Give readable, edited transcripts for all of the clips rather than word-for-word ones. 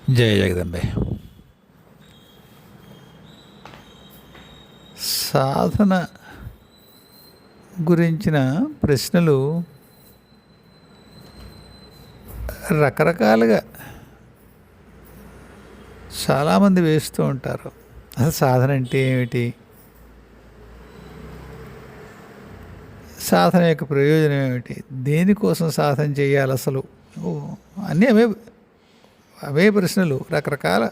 జయ జగదంబే. సాధన గురించిన ప్రశ్నలు రకరకాలుగా చాలామంది వేస్తూ ఉంటారు. అసలు సాధన అంటే ఏమిటి, సాధన యొక్క ప్రయోజనం ఏమిటి, దేనికోసం సాధన చేయాలి అసలు, అన్నీ అవే ప్రశ్నలు రకరకాల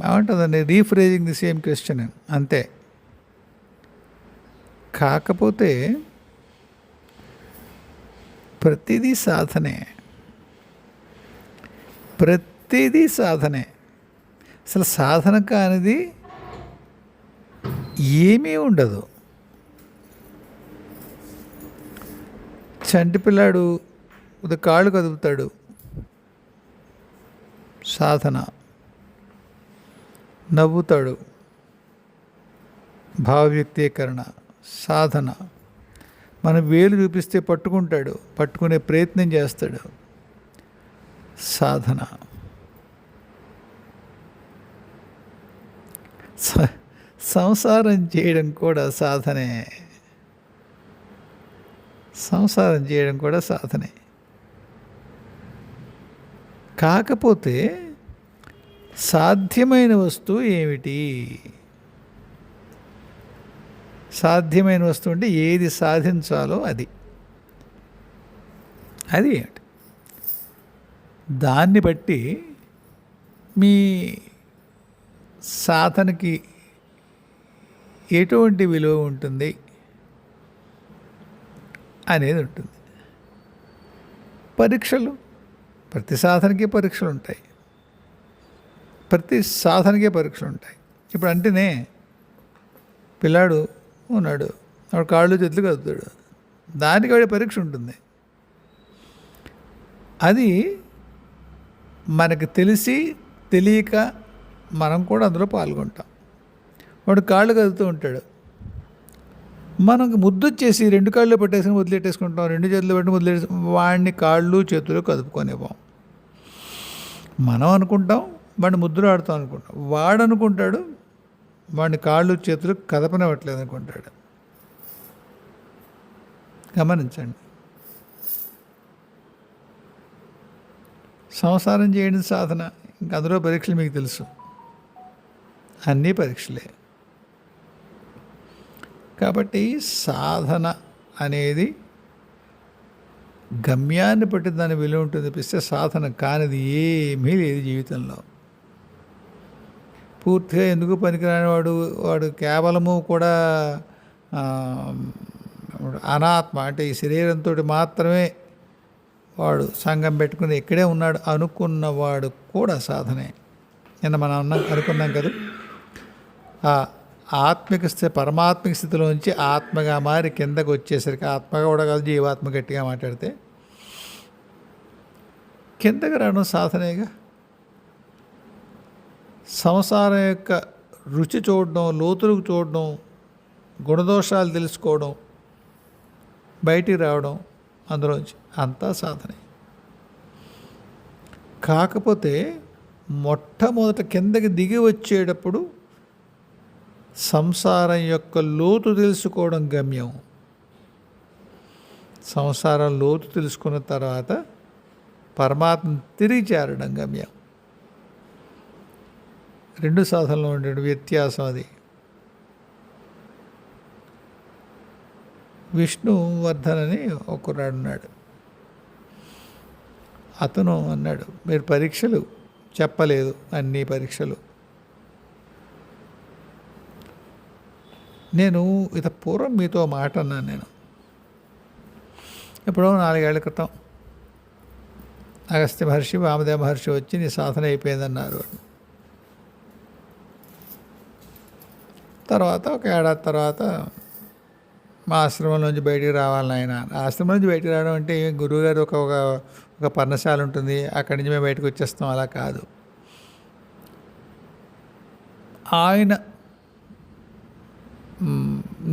ఏమంటుందండి, రీఫ్రేజింగ్ ది సేమ్ క్వశ్చన్ అంతే. కాకపోతే ప్రతిదీ సాధనే, ప్రతిదీ సాధనే. అసలు సాధన కానిది ఏమీ ఉండదు. చంటి పిల్లాడు కాళ్ళు కదుపుతాడు, సాధన. నవ్వుతాడు, భావ వ్యక్తీకరణ, సాధన. మన వేలు చూపిస్తే పట్టుకుంటాడు, పట్టుకునే ప్రయత్నం చేస్తాడు, సాధన. సంసారం చేయడం కూడా సాధనే, సంసారం చేయడం కూడా సాధనే. కాకపోతే సాధ్యమైన వస్తువు ఏమిటి? సాధ్యమైన వస్తువు అంటే ఏది సాధించాలో అది ఏమిటి? దాన్ని బట్టి మీ సాధనకి ఎటువంటి విలువ ఉంటుంది అనేది ఉంటుంది. పరీక్షలు, ప్రతి సాధనకి పరీక్షలు ఉంటాయి, ప్రతి సాధనకే పరీక్షలు ఉంటాయి. ఇప్పుడు అంటేనే పిల్లాడు ఉన్నాడు, వాడు కాళ్ళు చేతులు కదుపుతాడు, దానికి వాడి పరీక్ష ఉంటుంది. అది మనకు తెలిసి తెలియక మనం కూడా అందులో పాల్గొంటాం. వాడు కాళ్ళు కదుపుతూ ఉంటాడు, మనకు ముద్దొచ్చేసి రెండు కాళ్ళు పట్టేసుకుని వదిలేటేసుకుంటాం, రెండు చేతులు పెట్టి వదిలేసి వాడిని కాళ్ళు చేతులు కదుపుకొనివ్వం. మనం అనుకుంటాం వాడిని ముద్దులు ఆడుతాం అనుకుంటాం, వాడు అనుకుంటాడు వాడిని కాళ్ళు చేతులు కదపనివ్వట్లేదు అనుకుంటాడు. గమనించండి. సంసారం చేయడం సాధన. ఇంకా అందులో పరీక్షలు మీకు తెలుసు, అన్నీ పరీక్షలే. కాబట్టి సాధన అనేది గమ్యాన్ని బట్టి దాని విలువ ఉంటుంది తప్పిస్తే సాధన కానిది ఏమీ లేదు జీవితంలో. పూర్తిగా ఎందుకు పనికిరాని వాడు కేవలము కూడా అనాత్మ, అంటే ఈ శరీరంతో మాత్రమే వాడు సంఘం పెట్టుకుని ఇక్కడే ఉన్నాడు అనుకున్నవాడు కూడా సాధనే. నిన్న మనం అనుకున్నాం కదా, ఆ ఆత్మిక స్థితి పరమాత్మిక స్థితిలోంచి ఆత్మగా మారి కిందకు వచ్చేసరికి, ఆత్మగా కూడా కాదు జీవాత్మ గట్టిగా మాట్లాడితే, కిందకి రావడం సాధనేగా. సంసారం యొక్క రుచి చూడడం, లోతులకు చూడడం, గుణదోషాలు తెలుసుకోవడం, బయటికి రావడం అందులోంచి, అంతా సాధనే. కాకపోతే మొట్టమొదట కిందకి దిగి వచ్చేటప్పుడు సంసారం యొక్క లోతు తెలుసుకోవడం గమ్యం. సంసారం లోతు తెలుసుకున్న తర్వాత పరమాత్మ తిరిగి చేరడం గమ్యం. రెండు సాధనలో ఉండే వ్యత్యాసం అది. విష్ణువర్ధన్ అని ఒకరాడు ఉన్నాడు. అతను అన్నాడు, మీరు పరీక్షలు చెప్పలేదు, అన్ని పరీక్షలు. నేను పూర్వం మీతో మాట అన్నాను. నేను ఎప్పుడో 4 ఏళ్ల క్రితం అగస్త్య మహర్షి, వామదేవ మహర్షి వచ్చి నీ సాధన అయిపోయిందన్నారు. తర్వాత ఒక ఏడాది తర్వాత మా ఆశ్రమంలోంచి బయటికి రావాలని ఆయన. ఆశ్రమం నుంచి బయటికి రావడం అంటే గురువుగారు ఒక పర్ణశాల ఉంటుంది, అక్కడి నుంచి మేము బయటకు వచ్చేస్తాం, అలా కాదు. ఆయన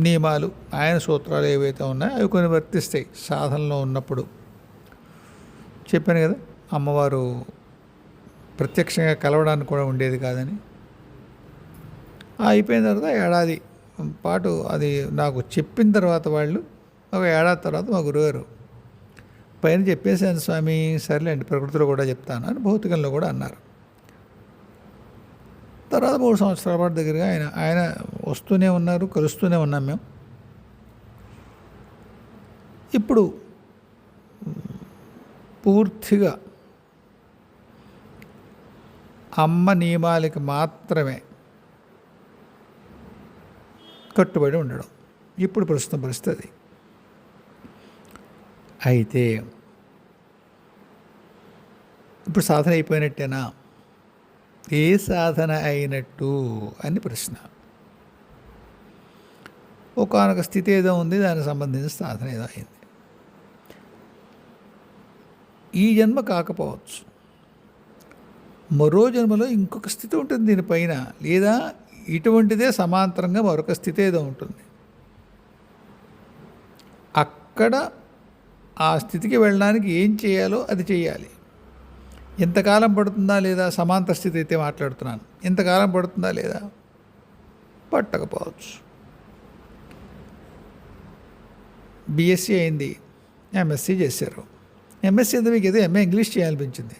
నియమాలు, ఆయన సూత్రాలు ఏవైతే ఉన్నాయో అవి కొన్ని వర్తిస్తాయి సాధనలో ఉన్నప్పుడు. చెప్పాను కదా, అమ్మవారు ప్రత్యక్షంగా కలవడానికి కూడా ఉండేది కాదని. అయిపోయిన తర్వాత ఏడాది పాటు అది నాకు చెప్పిన తర్వాత వాళ్ళు ఒక ఏడాది తర్వాత మా గురుగారు పైన చెప్పేశాను స్వామి, సర్లేండి ప్రకృతిలో కూడా చెప్తాను అని భౌతికంలో కూడా అన్నారు. తర్వాత 3 సంవత్సరాల పాటు దగ్గరగా ఆయన వస్తూనే ఉన్నారు, కలుస్తూనే ఉన్నాం మేము. ఇప్పుడు పూర్తిగా అమ్మ నియమాలకి మాత్రమే కట్టుబడి ఉండడం ఇప్పుడు ప్రస్తుతం పరిస్థితి. అయితే ఇప్పుడు సాధన అయిపోయినట్టేనా? ఏ సాధన అయినట్టు అని ప్రశ్న. ఒకానొక స్థితి ఏదో ఉంది, దానికి సంబంధించిన సాధన ఏదో అయింది. ఈ జన్మ కాకపోవచ్చు, మరో జన్మలో ఇంకొక స్థితి ఉంటుంది దీనిపైన, లేదా ఇటువంటిదే సమాంతరంగా మరొక స్థితి ఏదో ఉంటుంది. అక్కడ ఆ స్థితికి వెళ్ళడానికి ఏం చేయాలో అది చేయాలి. ఎంతకాలం పడుతుందా లేదా, సమాంతర స్థితి అయితే మాట్లాడుతున్నాను, ఎంతకాలం పడుతుందా లేదా, పట్టకపోవచ్చు. బీఎస్సీ అయింది, ఎంఎస్సీ చేశారు. ఎంఎస్సీ అయితే మీకు ఏదో ఎంఏ ఇంగ్లీష్ చేయాలనిపించింది,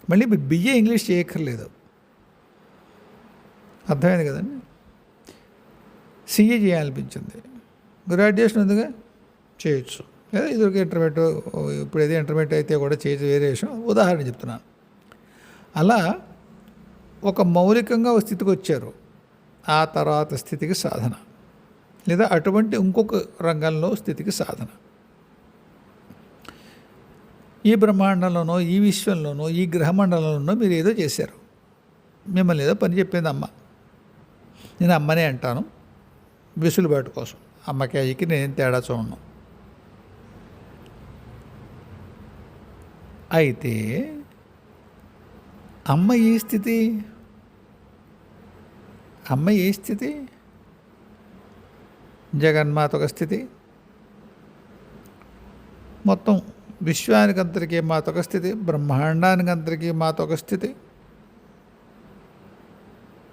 మళ్ళీ మీరు బిఏ ఇంగ్లీష్ చేయక్కర్లేదు, అర్థమైంది కదండి. సిఏ చేయాలనిపించింది, గ్రాడ్యుయేషన్ ఉందిగా చేయొచ్చు, లేదా ఇదివరకు ఇంటర్మీడియట్, ఇప్పుడు ఏదో ఇంటర్మీడియట్ అయితే కూడా చేయొచ్చు, వేరే విషయం, ఉదాహరణ చెప్తున్నాను. అలా ఒక మౌలికంగా ఒక స్థితికి వచ్చారు, ఆ తర్వాత స్థితికి సాధన, లేదా అటువంటి ఇంకొక రంగంలో స్థితికి సాధన. ఈ బ్రహ్మాండంలోనో, ఈ విశ్వంలోనో, ఈ గ్రహమండలంలోనో మీరు ఏదో చేశారు, మిమ్మల్ని ఏదో పని చెప్పింది అమ్మ. నేను అమ్మనే అంటాను వెసులుబాటు కోసం, అమ్మకి అయ్యకి నేనేం తేడా చూడను. అయితే అమ్మ ఏ స్థితి, అమ్మ ఏ స్థితి? జగన్మాత ఒక స్థితి, మొత్తం విశ్వానికంతరికీ మాత ఒక స్థితి, బ్రహ్మాండానికంతరికీ మాత ఒక స్థితి.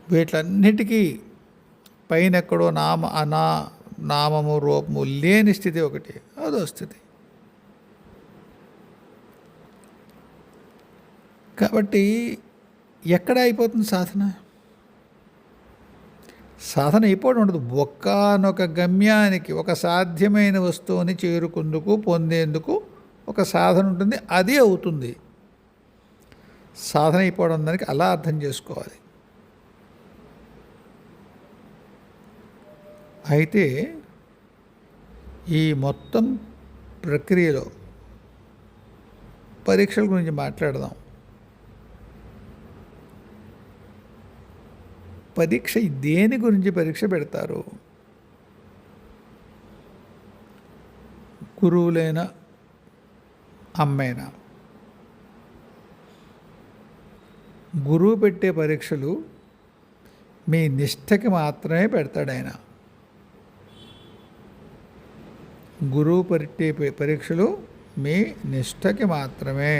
వీటన్నిటికీ పైన ఎక్కడో నామము రూపము లేని స్థితి ఒకటి, అదో స్థితి. కాబట్టి ఎక్కడ అయిపోతుంది సాధన? సాధన అయిపోవడం ఉండదు. ఒక్కనొక గమ్యానికి, ఒక సాధ్యమైన వస్తువుని చేరుకుందుకు, పొందేందుకు ఒక సాధన ఉంటుంది, అది అవుతుంది. సాధన అయిపోవడం దానికి అలా అర్థం చేసుకోవాలి. అయితే ఈ మొత్తం ప్రక్రియలో పరీక్షల గురించి మాట్లాడదాం. పరీక్ష దేని గురించి పరీక్ష పెడతారు? గురువులైనా అమ్మైనా. గురువు పెట్టే పరీక్షలు మీ నిష్ఠకి మాత్రమే పెడతాడు ఆయన. గురువు పెట్టే పరీక్షలు మీ నిష్ఠకి మాత్రమే.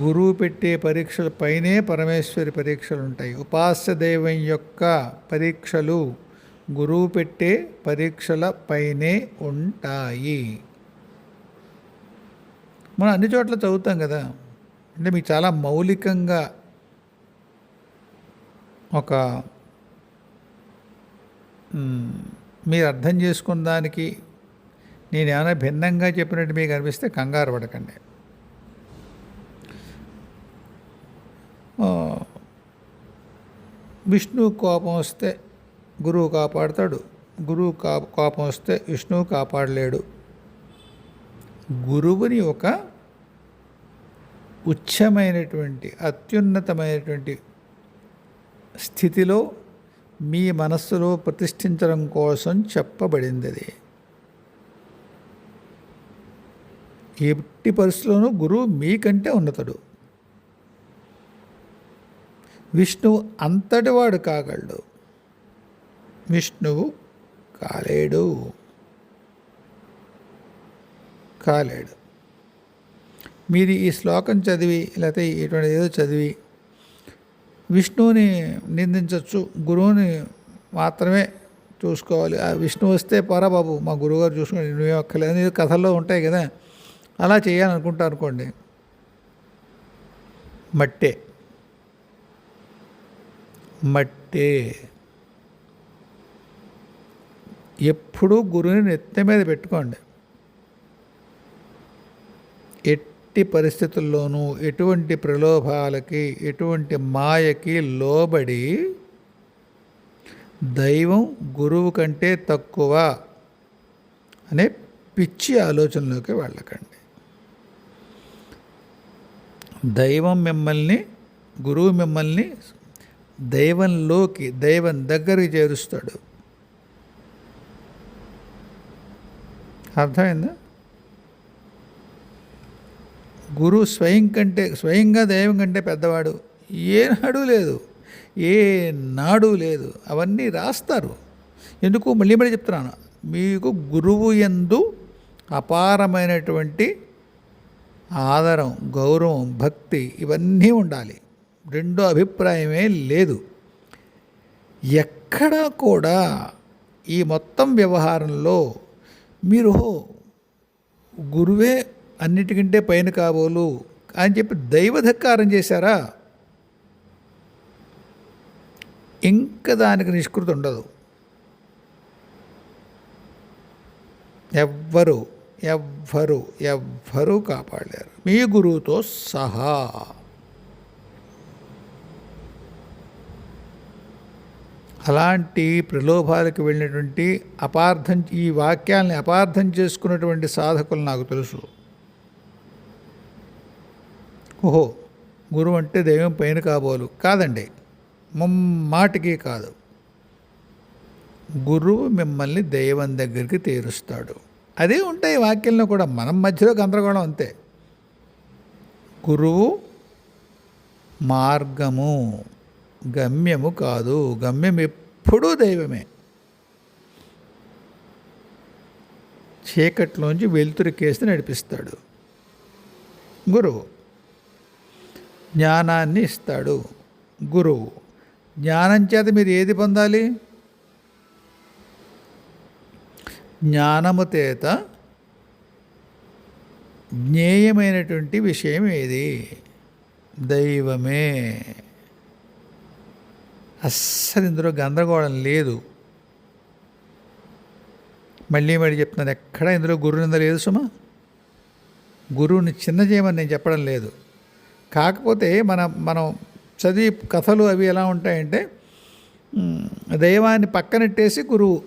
గురువు పెట్టే పరీక్షల పైనే పరమేశ్వరి పరీక్షలు ఉంటాయి. ఉపాస్య దైవం యొక్క పరీక్షలు గురువు పెట్టే పరీక్షల పైనే ఉంటాయి. మనం అన్ని చోట్ల చదువుతాం కదా, అంటే మీకు చాలా మౌలికంగా ఒక మీరు అర్థం చేసుకున్న దానికి నేను ఏమైనా భిన్నంగా చెప్పినట్టు మీకు అనిపిస్తే కంగారు పడకండి. విష్ణువు కోపం వస్తే గురువు కాపాడుతాడు, గురువు కోపం వస్తే విష్ణువు కాపాడలేడు. గురువుని ఒక ఉచ్చమైనటువంటి అత్యున్నతమైనటువంటి స్థితిలో మీ మనస్సులో ప్రతిష్ఠించడం కోసం చెప్పబడింది. అది ఎట్టి పరిస్థితుల్లోనూ గురువు మీకంటే ఉన్నతుడు. విష్ణువు అంతటివాడు కాగలడు, విష్ణువు కాలేడు. మీరు ఈ శ్లోకం చదివి లేకపోతే ఇటువంటి ఏదో చదివి విష్ణువుని నిందించవచ్చు, గురువుని మాత్రమే చూసుకోవాలి. ఆ విష్ణు వస్తే పోరా బాబు మా గురువుగారు చూసుకుని నువ్వే ఒక్కలేదు అనేది కథల్లో ఉంటాయి కదా, అలా చేయాలనుకుంటారు అనుకోండి, మట్టే మట్టే. ఎప్పుడూ గురువుని నెత్తి మీద పెట్టుకోండి. ఎట్టి పరిస్థితుల్లోనూ ఎటువంటి ప్రలోభాలకి ఎటువంటి మాయకి లోబడి దైవం గురువు కంటే తక్కువ అనే పిచ్చి ఆలోచనలోకి వెళ్ళకండి. దైవం మిమ్మల్ని, గురువు మిమ్మల్ని దైవంలోకి, దైవం దగ్గరికి చేరుస్తాడు. అర్థమైందా? గురువు స్వయంగా దైవం కంటే పెద్దవాడు ఏనాడు లేదు, ఏ నాడు లేదు. అవన్నీ రాస్తారు. ఎందుకు మళ్ళీ చెప్తున్నాను, మీకు గురువు యందు అపారమైనటువంటి ఆదరం, గౌరవం, భక్తి ఇవన్నీ ఉండాలి. రెండో అభిప్రాయమే లేదు. ఎక్కడా కూడా ఈ మొత్తం వ్యవహారంలో మీరు గురువే అన్నిటికంటే పైన కాబోలు అని చెప్పి దైవధక్కారం చేశారా, ఇంకా దానికి నిష్కృతి ఉండదు. ఎవ్వరూ ఎవ్వరూ ఎవ్వరూ కాపాడలేరు, మీ గురువుతో సహా. అలాంటి ప్రలోభాలకు వెళ్ళినటువంటి ఈ వాక్యాల్ని అపార్థం చేసుకున్నటువంటి సాధకులు నాకు తెలుసు. ఓహో గురువు అంటే దైవం పైన కాబోలు కాదండి, ముమ్మాటికి కాదు. గురువు మిమ్మల్ని దైవం దగ్గరికి తీరుస్తాడు. అదే ఉంటాయి వాక్యంలో కూడా, మనం మధ్యలో గందరగోళం అంతే. గురువు మార్గము, గమ్యము కాదు. గమ్యం ఎప్పుడూ దైవమే. చీకట్లోంచి వెలుతురు కేసి నడిపిస్తాడు గురువు. జ్ఞానాన్ని ఇస్తాడు గురువు. జ్ఞానం చేత మీరు ఏది పొందాలి? జ్ఞానము చేత జ్ఞేయమైనటువంటి విషయం ఏది? దైవమే. అస్సలు ఇందులో గందరగోళం లేదు. మళ్ళీ చెప్తున్నాను, ఎక్కడా ఇందులో గురునింద లేదు సుమా. గురువుని చిన్న చేయమని నేను చెప్పడం లేదు. కాకపోతే మనం చదివి కథలు అవి ఎలా ఉంటాయంటే, దైవాన్ని పక్కనెట్టేసి గురువు,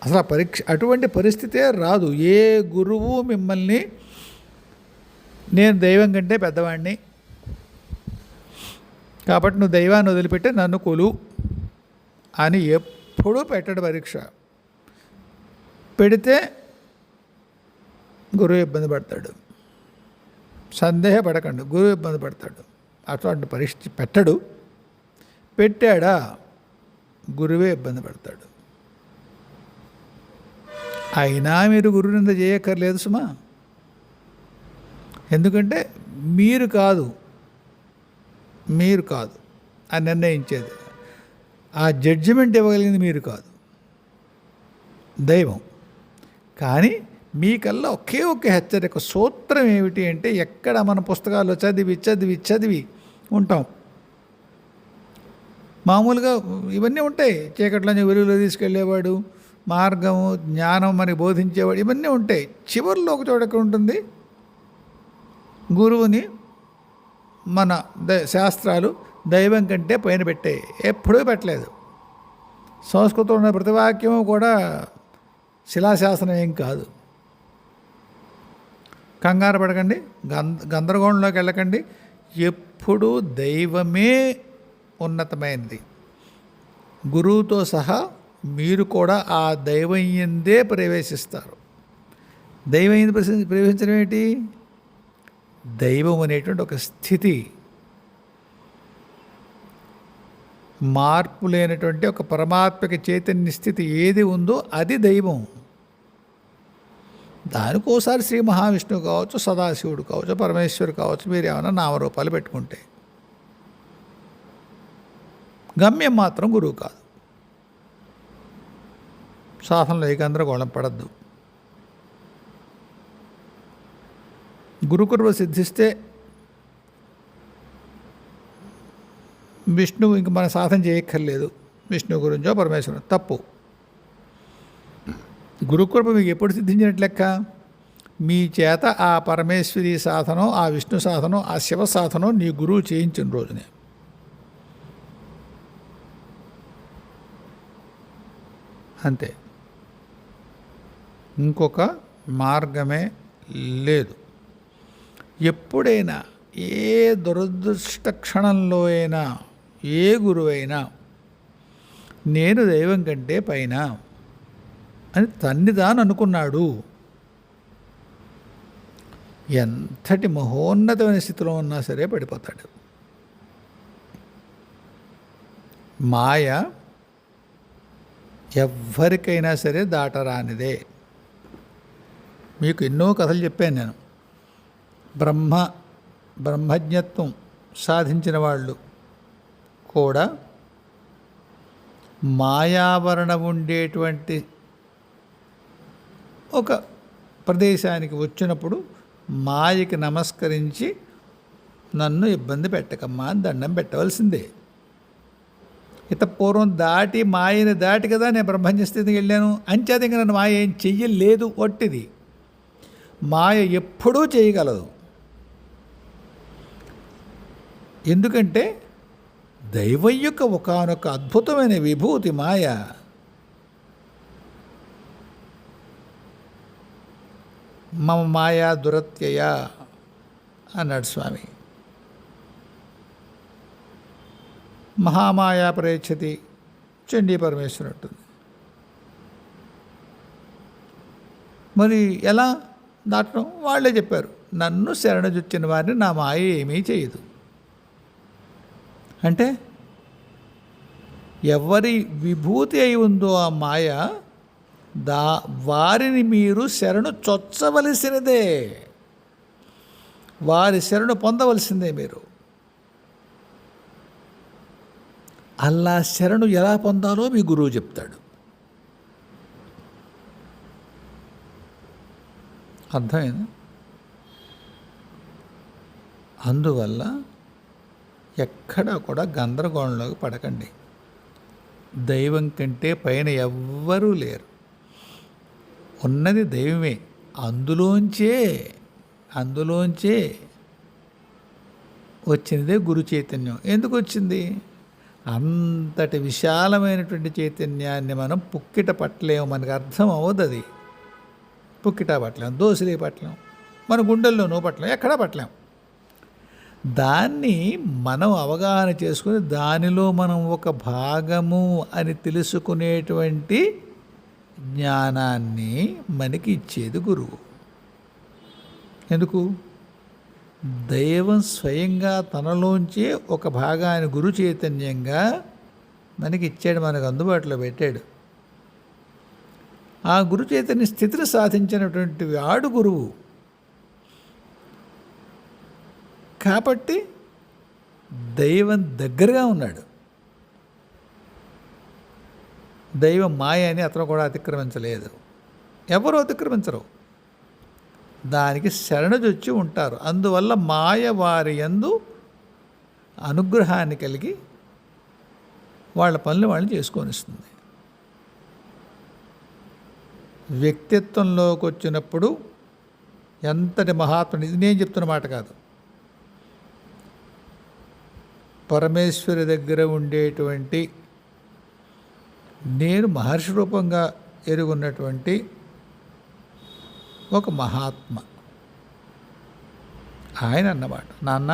అసలు అటువంటి పరిస్థితే రాదు. ఏ గురువు మిమ్మల్ని నేను దైవం కంటే పెద్దవాడిని కాబట్టి నువ్వు దైవాన్ని వదిలిపెట్టి నన్ను కొలు అని ఎప్పుడూ పెట్టడు పరీక్ష. పెడితే గురువు ఇబ్బంది పడతాడు. సందేహపడకండి, గురువు ఇబ్బంది పడతాడు. అటువంటి పరిస్థితి పెట్టడు. పెట్టాడా గురువే ఇబ్బంది పడతాడు. అయినా మీరు గురువునింద చేయక్కర్లేదు సుమా. ఎందుకంటే మీరు కాదు ఆ నిర్ణయించేది. ఆ జడ్జిమెంట్ ఇవ్వగలిగింది మీరు కాదు, దైవం. కానీ మీకల్లా ఒకే ఒక హెచ్చరిక సూత్రం ఏమిటి అంటే, ఎక్కడ మన పుస్తకాల్లో చదివి ఉంటాం. మామూలుగా ఇవన్నీ ఉంటాయి. చీకట్లోని వెలుగులో తీసుకెళ్ళేవాడు, మార్గము, జ్ఞానం మనకి బోధించేవాడు, ఇవన్నీ ఉంటాయి. చివరిలో ఒక చోట ఎక్కడ ఉంటుంది? గురువుని మన శాస్త్రాలు దైవం కంటే పైన పెట్టాయి. ఎప్పుడూ పెట్టలేదు. సంస్కృతంలో ఉన్న ప్రతి వాక్యము కూడా శిలాశాసనం ఏం కాదు. కంగారు పడకండి, గందరగోళంలోకి వెళ్ళకండి. ఎప్పుడూ దైవమే ఉన్నతమైనది. గురువుతో సహా మీరు కూడా ఆ దైవం యందే ప్రవేశిస్తారు. దైవం యందు ప్రవేశించడం ఏంటి? దైవం అనేటువంటి ఒక స్థితి, మార్పు లేనటువంటి ఒక పరమాత్మక చైతన్య స్థితి ఏది ఉందో అది దైవం. దానికోసారి శ్రీ మహావిష్ణువు కావచ్చు, సదాశివుడు కావచ్చు, పరమేశ్వరు కావచ్చు, మీరు ఏమైనా నామరూపాలు పెట్టుకుంటే గమ్యం మాత్రం గురువు కాదు. సాధనలో ఏ గందరగోళం పడద్దు. గురుకృప సిద్ధిస్తే విష్ణువు ఇంక మన సాధన చేయక్కర్లేదు. విష్ణువు గురించో పరమేశ్వరం తప్పు. గురుకృప మీకు ఎప్పుడు సిద్ధించినట్లు లెక్క? మీ చేత ఆ పరమేశ్వరి సాధనం, ఆ విష్ణు సాధనం, ఆ శివ సాధనం నీ గురువు చేయించిన రోజునే. అంతే, ఇంకొక మార్గమే లేదు. ఎప్పుడైనా ఏ దురదృష్ట క్షణంలో అయినా ఏ గురువైనా నేను దైవం కంటే పైన అని తన్నిదాని అనుకున్నాడు, ఎంతటి మహోన్నతమైన స్థితిలో ఉన్నా సరే పడిపోతాడు. మాయ ఎవ్వరికైనా సరే దాటరానిదే. మీకు ఎన్నో కథలు చెప్పాను నేను. బ్రహ్మజ్ఞత్వం సాధించిన వాళ్ళు కూడా మాయావరణం ఉండేటువంటి ఒక ప్రదేశానికి వచ్చినప్పుడు మాయకి నమస్కరించి నన్ను ఇబ్బంది పెట్టకమ్మా అని దండం పెట్టవలసిందే. పూర్వం మాయని దాటి కదా నేను బ్రహ్మజ్ఞ స్థితికి వెళ్ళాను. అంచేత ఇంక నన్ను మాయ ఏం చెయ్యలేదు. ఒట్టిది. మాయ ఎప్పుడూ చేయగలదు. ఎందుకంటే దైవం యొక్క ఒకానొక అద్భుతమైన విభూతి మాయ. మమ మాయా దురత్యయ అన్నాడు స్వామి. మహామాయా ప్రేక్షతి చండీ పరమేశ్వరు ఉంటుంది. మరి ఎలా దాటడం? వాళ్ళే చెప్పారు, నన్ను శరణజొచ్చిన వారిని నా మాయ ఏమీ చేయదు. అంటే ఎవరి విభూతి అయి ఉందో ఆ మాయ వారిని మీరు శరణు చొచ్చవలసినదే, వారి శరణు పొందవలసిందే మీరు. అలా శరణు ఎలా పొందాలో మీ గురువు చెప్తాడు. అర్థమైంది? అందువల్ల ఎక్కడా కూడా గందరగోళంలోకి పడకండి. దైవం కంటే పైన ఎవ్వరూ లేరు. ఉన్నది దైవమే. అందులోంచే వచ్చినదే గురు చైతన్యం. ఎందుకు వచ్చింది? అంతటి విశాలమైనటువంటి చైతన్యాన్ని మనం పుక్కిట పట్టలేము. మనకు అర్థం అవ్వదు. అది పుక్కిట పట్టలేం, దోసిలే పట్టలేం, మన గుండెల్లోనూ పట్టలేం, ఎక్కడా పట్టలేం. దాన్ని మనం అవగాహన చేసుకుని దానిలో మనం ఒక భాగము అని తెలుసుకునేటువంటి జ్ఞానాన్ని మనకి ఇచ్చేది గురువు. ఎందుకు? దైవం స్వయంగా తనలోంచే ఒక భాగాన్ని గురు చైతన్యంగా మనకి ఇచ్చాడు, మనకు అందుబాటులో పెట్టాడు. ఆ గురు చైతన్య స్థితిని సాధించినటువంటి వాడు గురువు. కాబట్టి దైవం దగ్గరగా ఉన్నాడు. దైవం మాయ అని అతను కూడా అతిక్రమించలేదు. ఎవరు అతిక్రమించరు. దానికి శరణుజొచ్చి ఉంటారు. అందువల్ల మాయ వారి యందు అనుగ్రహాన్ని కలిగి వాళ్ళ పనులు వాళ్ళు చేసుకొనిస్తుంది. వ్యక్తిత్వంలోకి వచ్చినప్పుడు ఎంతటి మహాత్ముడు, ఇది నేను చెప్తున్న మాట కాదు, పరమేశ్వరి దగ్గర ఉండేటువంటి నేను మహర్షి రూపంగా ఎరుగున్నటువంటి ఒక మహాత్మ ఆయన అన్నమాట. నాన్న,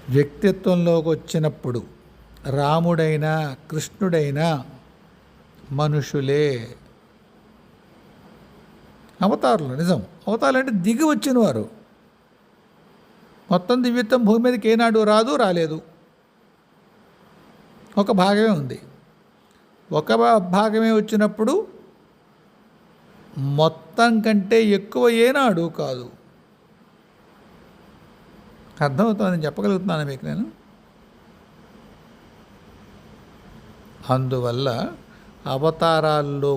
వ్యక్తిత్వంలోకి వచ్చినప్పుడు రాముడైనా కృష్ణుడైనా మనుషులే, అవతారులు. నిజం, అవతారులు అంటే దిగి వచ్చిన వారు. మొత్తం దివ్యత్వం భూమి మీదకి ఏనాడు రాలేదు. ఒక భాగమే ఉంది. ఒక భాగమే వచ్చినప్పుడు మొత్తం కంటే ఎక్కువ ఏనాడు కాదు. అర్థమవుతుందని చెప్పగలుగుతున్నాను మీకు నేను. అందువల్ల అవతారాల్లో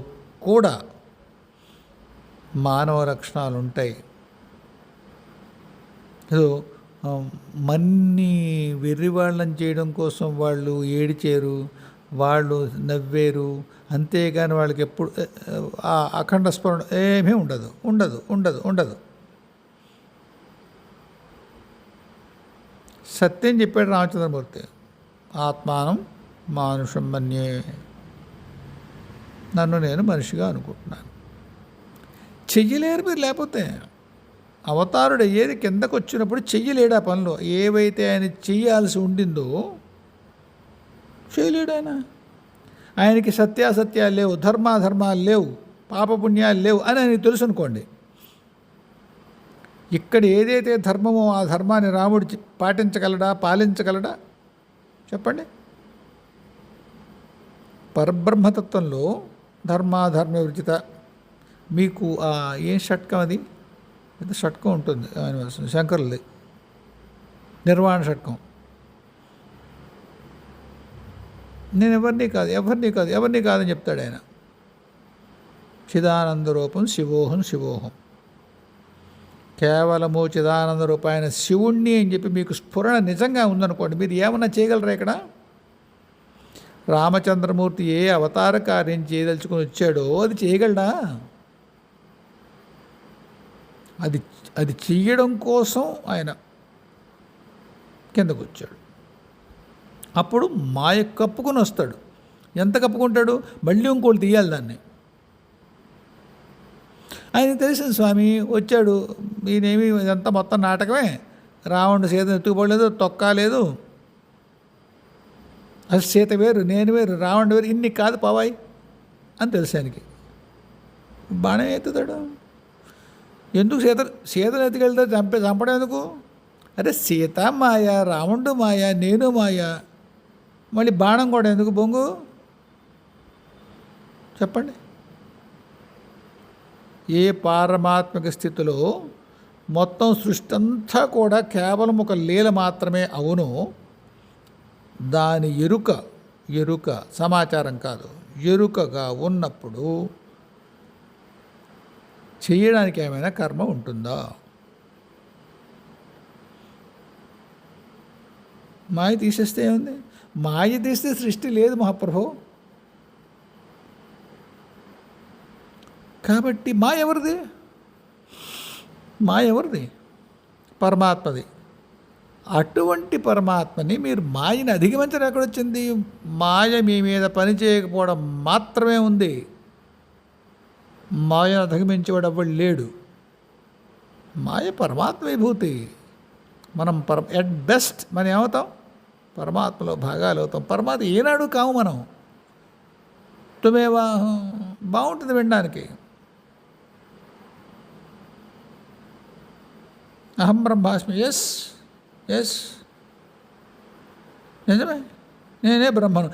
కూడా మానవ లక్షణాలు ఉంటాయి. ఏదో మన్ని వెర్రివాళ్ళని చేయడం కోసం వాళ్ళు ఏడిచారు, వాళ్ళు నవ్వేరు, అంతేగాని వాళ్ళకి ఎప్పుడు ఆ అఖండ స్మరణ ఏమీ ఉండదు ఉండదు ఉండదు ఉండదు. సత్యం చెప్పాడు రామచంద్రమూర్తి, ఆత్మానం మానుషం మన్యే, నన్ను నేను మనిషిగా అనుకుంటున్నాను. చెయ్యలేరు మీరు. లేకపోతే అవతారుడు ఏది కిందకు వచ్చినప్పుడు చెయ్యలేడు. ఆ పనులు ఏవైతే ఆయన చెయ్యాల్సి ఉండిందో చేయలేడు. ఆయనకి సత్యాసత్యాలు లేవు, ధర్మాధర్మాలు లేవు, పాపపుణ్యాలు లేవు అని ఆయనకి తెలుసు అనుకోండి. ఇక్కడ ఏదైతే ధర్మమో ఆ ధర్మాన్ని రాముడు పాటించగలడా, పాలించగలడా చెప్పండి? పరబ్రహ్మతత్వంలో ధర్మాధర్మ విరచిత, మీకు ఏం షట్కం, అది పెద్ద షట్కం ఉంటుంది ఆయన శంకరులది, నిర్వాణ షట్కం. నేను ఎవరిని కాదని చెప్తాడు ఆయన. చిదానంద రూపం శివోహం శివోహం, కేవలము చిదానంద రూపాయన శివుణ్ణి అని చెప్పి మీకు స్ఫురణ నిజంగా ఉందనుకోండి, మీరు ఏమన్నా చేయగలరా? ఇక్కడ రామచంద్రమూర్తి ఏ అవతార కార్యం చేయదలుచుకొని వచ్చాడో అది చేయగలడా? అది చెయ్యడం కోసం ఆయన కిందకు వచ్చాడు. అప్పుడు మాయ కప్పుకొని వస్తాడు. ఎంత కప్పుకుంటాడు? మళ్ళీ ఇంకోటి తీయాలి దాన్ని. ఆయన తెలిసింది స్వామి వచ్చాడు, ఈయనేమి ఇదంతా మొత్తం నాటకమే, రావణుడు సీత ఎత్తుకుపోలేదు, తొక్కలేదు, అది సీత వేరు, నేను వేరు, రావణుడు వేరు, ఇన్ని కాదు పవాయి అని తెలుసు ఆయనకి. బాణం ఎత్తుతాడు. ఎందుకు సీతను ఎత్తుకెళ్తే చంపడం ఎందుకు? అరే సీత మాయ, రావణుడు మాయ, నేను మాయ, మళ్ళీ బాణం కూడా ఎందుకు బొంగు చెప్పండి? ఏ పారమాత్మిక స్థితిలో మొత్తం సృష్టి అంతా కూడా కేవలం ఒక లీల మాత్రమే అవును, దాని ఎరుక సమాచారం కాదు, ఎరుకగా ఉన్నప్పుడు చేయడానికి ఏమైనా కర్మ ఉంటుందా? మాయ తీసేస్తే ఏముంది? మాయ తీస్తే సృష్టి లేదు మహాప్రభు. కాబట్టి మాయ ఎవరిది? పరమాత్మది. అటువంటి పరమాత్మని మీరు మాయని అధిగమించడం ఎక్కడొచ్చింది? మాయ మీ మీద పని చేయకపోవడం మాత్రమే ఉంది. మాయను అధిగమించేవాడు ఎవ్వడు లేడు. మాయ పరమాత్మ విభూతి. మనం ఎట్ బెస్ట్ మనం ఏమవుతాం? పరమాత్మలో భాగాలు అవుతాం. పరమాత్మ ఏనాడు కావు మనం. తుమేవా బాగుంటుంది వినడానికి. అహం బ్రహ్మాస్మి, ఎస్ నిజమే, నేనే బ్రహ్మను.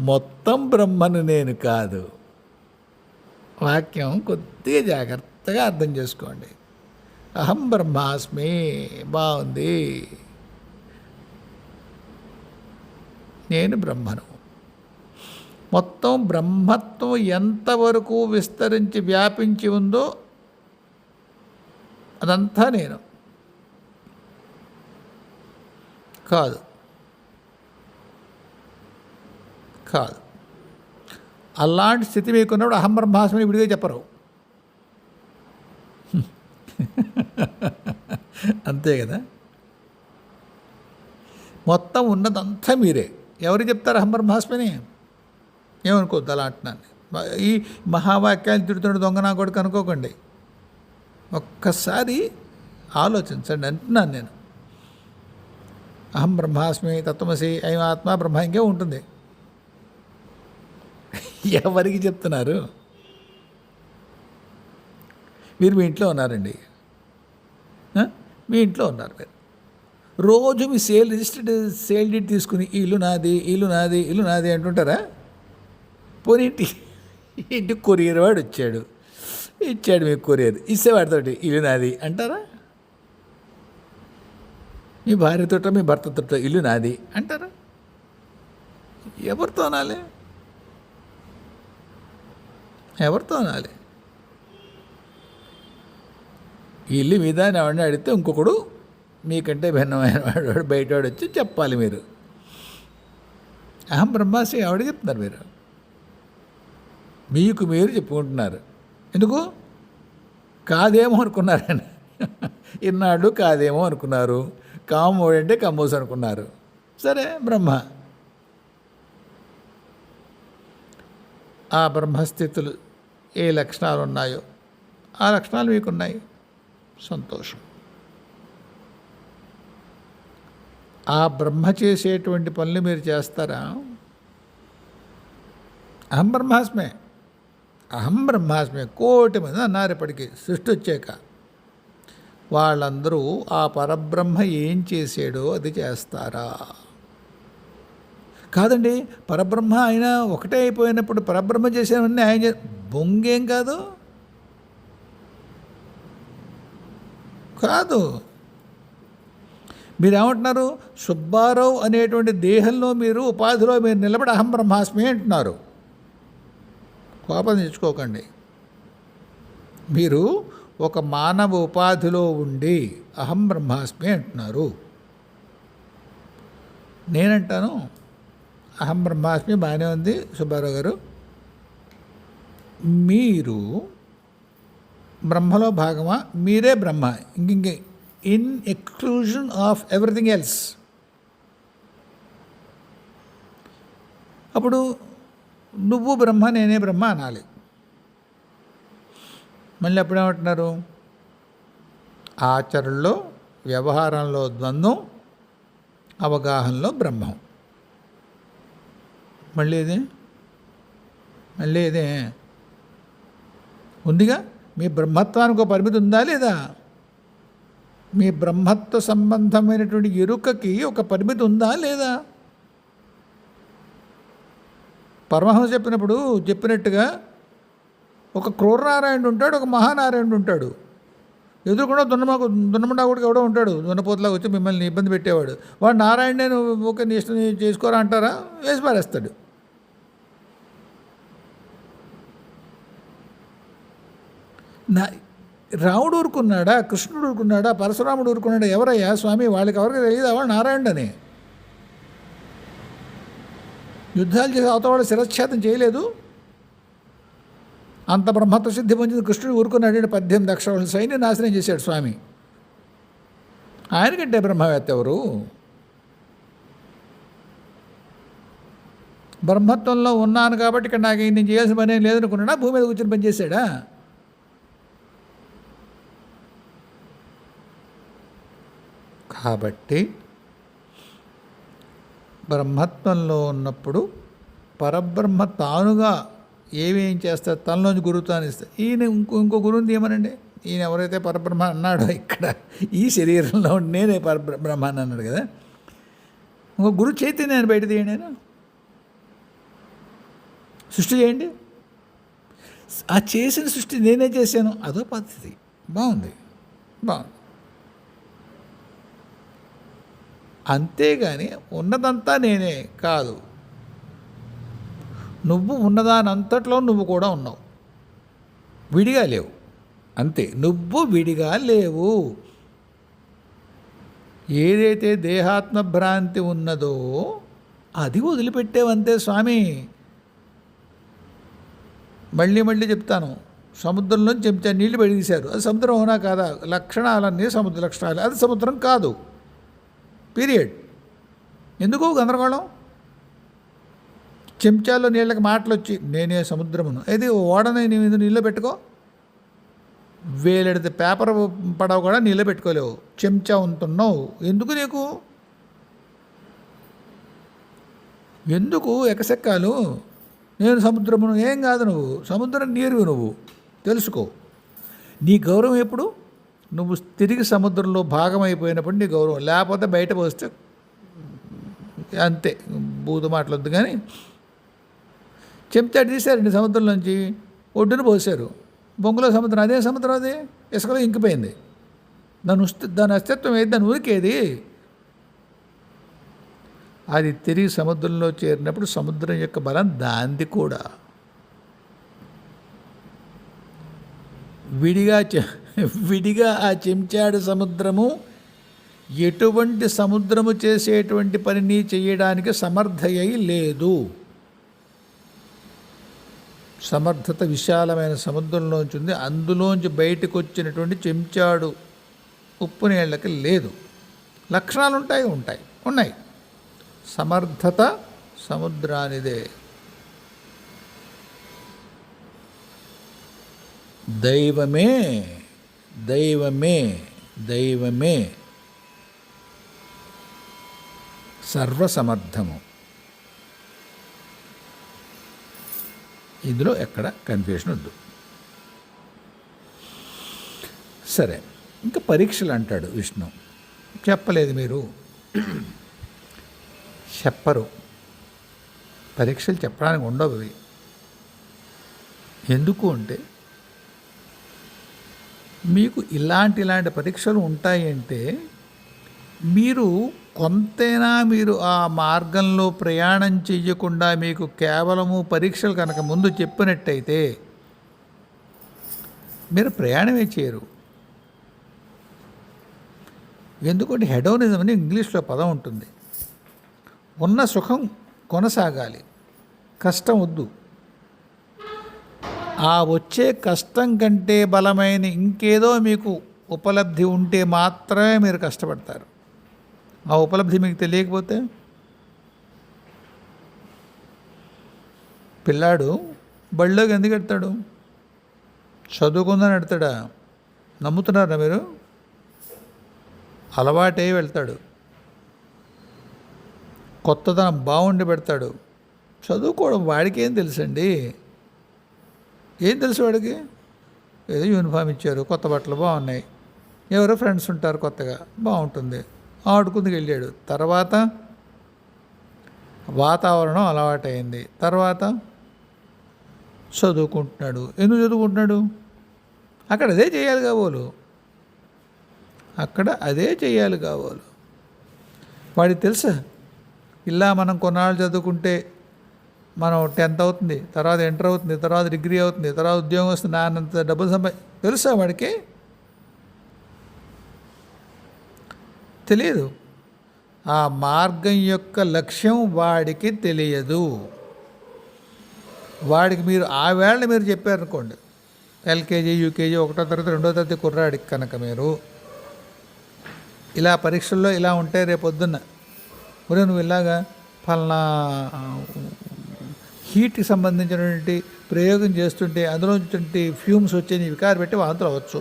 మొత్తం బ్రహ్మను నేను కాదు. వాక్యం కొద్దిగా జాగ్రత్తగా అర్థం చేసుకోండి. అహం బ్రహ్మాస్మి బాగుంది, నేను బ్రహ్మను. మొత్తం బ్రహ్మత్వం ఎంతవరకు విస్తరించి వ్యాపించి ఉందో అదంతా నేను కాదు. అలాంటి స్థితి మీకున్నప్పుడు అహం బ్రహ్మాస్మిని విడిగా చెప్పరు. అంతే కదా. మొత్తం ఉన్నదంతా మీరే. ఎవరు చెప్తారు అహం బ్రహ్మాస్మిని? ఏమనుకోవద్దు అలా అంటున్నాను. ఈ మహావాక్యాలు తిడుతున్న దొంగ నా కొడుకు అనుకోకండి. ఒక్కసారి ఆలోచించండి అంటున్నాను నేను. అహం బ్రహ్మాస్మి, తత్వమసి, అయం ఆత్మ బ్రహ్మ ఇంకే ఉంటుంది. ఎవరికి చెప్తున్నారు? మీరు మీ ఇంట్లో ఉన్నారండి, మీ ఇంట్లో ఉన్నారు. మీరు రోజు మీ రిజిస్టర్డ్ సేల్ డీడ్ తీసుకుని ఇల్లు నాది అంటుంటారా? పోనీ ఇంటికి కొరియర్ వాడు వచ్చాడు, ఇచ్చాడు మీకు కొరియర్, ఇచ్చేవాడితోటి ఇల్లు నాది అంటారా? మీ భార్యతోట మీ భర్తతో ఇల్లు నాది అంటారా? ఎవరితో అనాలి? ఎవరితో అనాలి? ఇల్లు మీద అని ఎవరిని అడిగితే ఇంకొకడు మీకంటే భిన్నమైన వాడు బయటవాడు వచ్చి చెప్పాలి. మీరు అహం బ్రహ్మాస్మి ఎవడికి చెప్తున్నారు? మీకు మీరు చెప్పుకుంటున్నారు. ఎందుకు? కాదేమో అనుకున్నారని. ఇన్నాళ్ళు కాదేమో అనుకున్నారు. కామోడంటే కమ్మోస్ అనుకున్నారు. సరే, బ్రహ్మ. ఆ బ్రహ్మస్థితులు ఏ లక్షణాలు ఉన్నాయో ఆ లక్షణాలు మీకున్నాయి. సంతోషం. ఆ బ్రహ్మ చేసేటువంటి పనులు మీరు చేస్తారా? అహం బ్రహ్మాస్మే, అహం బ్రహ్మాస్మే కోటి మంది అన్నారు ఇప్పటికీ. సృష్టి వచ్చాక వాళ్ళందరూ ఆ పరబ్రహ్మ ఏం చేసాడో అది చేస్తారా? కాదండి, పరబ్రహ్మ ఆయన ఒకటే అయిపోయినప్పుడు పరబ్రహ్మ చేసేవన్నీ ఆయన బొంగేం కాదు. కాదు. మీరేమంటున్నారు? సుబ్బారావు అనేటువంటి దేహంలో మీరు ఉపాధిలో మీరు నిలబడి అహం బ్రహ్మాస్మి అంటున్నారు. కోపం తెచ్చుకోకండి. మీరు ఒక మానవ ఉపాధిలో ఉండి అహం బ్రహ్మాస్మి అంటున్నారు. నేనంటాను అహం బ్రహ్మాస్మి బాగానే ఉంది సుబ్బారావు గారు. మీరు బ్రహ్మలో భాగమా? మీరే బ్రహ్మ, ఇంకే in exclusion of everything else. అప్పుడు నువ్వు బ్రహ్మ నేనే బ్రహ్మ అనాలి. మళ్ళీ అప్పుడేమంటున్నారు? ఆచరణలో వ్యవహారంలో ద్వంద్వం, అవగాహనలో బ్రహ్మం. మళ్ళీ ఇదే ఉందిగా. మీ బ్రహ్మత్వానికి ఒక పరిమితి ఉందా లేదా? మీ బ్రహ్మత్వ సంబంధమైనటువంటి ఎరుకకి ఒక పరిమితి ఉందా లేదా? పరమహంస చెప్పినట్టుగా ఒక క్రూరనారాయణుడు ఉంటాడు, ఒక మహానారాయణుడు ఉంటాడు. ఎదురుకుండా దున్నమండా కూడా ఎవడో ఉంటాడు, దున్నపోతులాగా వచ్చి మిమ్మల్ని ఇబ్బంది పెట్టేవాడు. వాడు నారాయణనే నువ్వు ఒక నీ ఇష్టం చేసుకోరా అంటారా? వేసి పారేస్తాడు. రాముడు ఊరుకున్నాడా? కృష్ణుడు ఊరుకున్నాడా? పరశురాముడు ఊరుకున్నాడా? ఎవరయ్యా స్వామి? వాళ్ళకి ఎవరికి తెలియదు వాడు నారాయణుడని. యుద్ధాలు చేసి అవతవాడు శిరచ్ఛేదం చేయలేదు. అంత బ్రహ్మత్వ సిద్ధి పొందిన కృష్ణుడు ఊరుకున్నాడు. 18 లక్షల సైన్యం నాశనం చేశాడు స్వామి. ఆయనకంటే బ్రహ్మవేత్త ఎవరు? బ్రహ్మత్వంలో ఉన్నాను కాబట్టి ఇక్కడ నాకు నేను చేయాల్సిన పని ఏం లేదనుకున్నాడా? భూమి మీద కూర్చొని పనిచేశాడా? కాబట్టి బ్రహ్మత్వంలో ఉన్నప్పుడు పరబ్రహ్మ తానుగా ఏమేం చేస్తారు? తనలోంచి గురువు తాను ఇస్తారు. ఈయన ఇంకో గురువుని తీయమనండి. ఈయన ఎవరైతే పరబ్రహ్మ అన్నాడో ఇక్కడ ఈ శరీరంలో నేనే పరబ్రహ్మ అని అన్నాడు కదా, ఇంకో గురు చైతన్యాన్ని బయట తీయండి. నేను సృష్టి చేయండి. ఆ చేసిన సృష్టి నేనే చేశాను, అదో పద్ధతి. బాగుంది. అంతేగాని ఉన్నదంతా నేనే కాదు. నువ్వు ఉన్నదానంతట్లో నువ్వు కూడా ఉన్నావు, విడిగా లేవు. అంతే, నువ్వు విడిగా లేవు. ఏదైతే దేహాత్మ భ్రాంతి ఉన్నదో అది వదిలిపెట్టేవంతే స్వామి. మళ్ళీ చెప్తాను. సముద్రంలో చెంచా నీళ్లు బయటదీశారు. అది సముద్రం అవునా కాదా? లక్షణాలన్నీ సముద్ర లక్షణాలు. అది సముద్రం కాదు. పీరియడ్. ఎందుకు గందరగోళం? చెంచాలో నీళ్ళకి మాటలు వచ్చి నేనే సముద్రమును, ఇది ఓడని నీళ్ళు నీళ్ళు పెట్టుకో. వేలెడితే పేపర్ పడవ కూడా నీళ్ళు పెట్టుకోలేవు. చెంచా ఉంటున్నావు. ఎందుకు నీకు? ఎందుకు ఎకసెక్కాలు? నేను సముద్రమును. ఏం కాదు, నువ్వు సముద్రం నీరు. నువ్వు తెలుసుకో. నీ గౌరవం ఎప్పుడు? నువ్వు తిరిగి సముద్రంలో భాగమైపోయినప్పుడు నీ గౌరవం. లేకపోతే బయట పోస్తే అంతే. బూతు మాటలొద్దు. కానీ చెంచాడు తీశారండి సముద్రంలోంచి, ఒడ్డున పోసారు. బొంగులో సముద్రం, అదే సముద్రం, అది ఇసుకలో ఇంకిపోయింది. దాని అస్తిత్వం ఏది? దాని ఉనికేది. అది తిరిగి సముద్రంలో చేరినప్పుడు సముద్రం యొక్క బలం దాంది కూడా. విడిగా ఆ చెంచాడు సముద్రము ఎటువంటి సముద్రము చేసేటువంటి పనిని చేయడానికి సమర్థయ్యి లేదు. సమర్థత విశాలమైన సముద్రంలోంచి ఉంది. అందులోంచి బయటకు వచ్చినటువంటి చెంచాడు ఉప్పు నీళ్ళకి లేదు. లక్షణాలు ఉన్నాయి. సమర్థత సముద్రానిదే. దైవమే సర్వసమర్థము. ఇందులో ఎక్కడ కన్ఫ్యూషన్ వద్దు. సరే, ఇంకా పరీక్షలు అంటాడు విష్ణు. చెప్పలేదు మీరు, చెప్పరు. పరీక్షలు చెప్పడానికి ఉండవు. ఎందుకు అంటే మీకు ఇలాంటి పరీక్షలు ఉంటాయంటే మీరు కొంతైనా మీరు ఆ మార్గంలో ప్రయాణం చెయ్యకుండా మీకు కేవలము పరీక్షలు కనుక ముందు చెప్పినట్టయితే మీరు ప్రయాణమే చేయరు. ఎందుకంటే హెడోనిజం అని ఇంగ్లీష్లో పదం ఉంటుంది. ఉన్న సుఖం కొనసాగాలి, కష్టం వద్దు. ఆ వచ్చే కష్టం కంటే బలమైన ఇంకేదో మీకు ఉపలబ్ధి ఉంటే మాత్రమే మీరు కష్టపడతారు. ఆ ఉపలబ్ధి మీకు తెలియకపోతే, పిల్లాడు బళ్ళోకి ఎందుకు ఎడతాడు? చదువుకుందని ఎడతాడా? నమ్ముతున్నారా మీరు? అలవాటే వెళ్తాడు. కొత్తదనం బాగుండి పెడతాడు. చదువుకోవడం వాడికి ఏం తెలుసండి? ఏం తెలుసు వాడికి? ఏదో యూనిఫామ్ ఇచ్చారు, కొత్త బట్టలు బాగున్నాయి, ఎవరో ఫ్రెండ్స్ ఉంటారు, కొత్తగా బాగుంటుంది, ఆడుకుందుకు వెళ్ళాడు. తర్వాత వాతావరణం అలవాటైంది. తర్వాత చదువుకుంటున్నాడు. ఎందుకు చదువుకుంటున్నాడు? అక్కడ అదే చేయాలి కాబోలు. వాడికి తెలుసా, ఇలా మనం కొన్నాళ్ళు చదువుకుంటే మనం 10th అవుతుంది, తర్వాత ఇంటర్ అవుతుంది, తర్వాత డిగ్రీ అవుతుంది, తర్వాత ఉద్యోగం వస్తుంది, నాన్నంత డబ్బులు తెలుసా వాడికి? తెలియదు. ఆ మార్గం యొక్క లక్ష్యం వాడికి తెలియదు. వాడికి మీరు ఆ వేళ మీరు చెప్పారనుకోండి, ఎల్కేజీ, యూకేజీ, 1వ తరగతి, 2వ తరగతి కుర్రాడికి కనుక మీరు ఇలా పరీక్షల్లో ఇలా ఉంటాయి, రేపొద్దున్న ఒరే నువ్వు ఇలాగా ఫలానా హీట్కి సంబంధించినటువంటి ప్రయోగం చేస్తుంటే అందులో ఫ్యూమ్స్ వచ్చే నీ వికారం పెట్టి వాంతులు అవ్వచ్చు,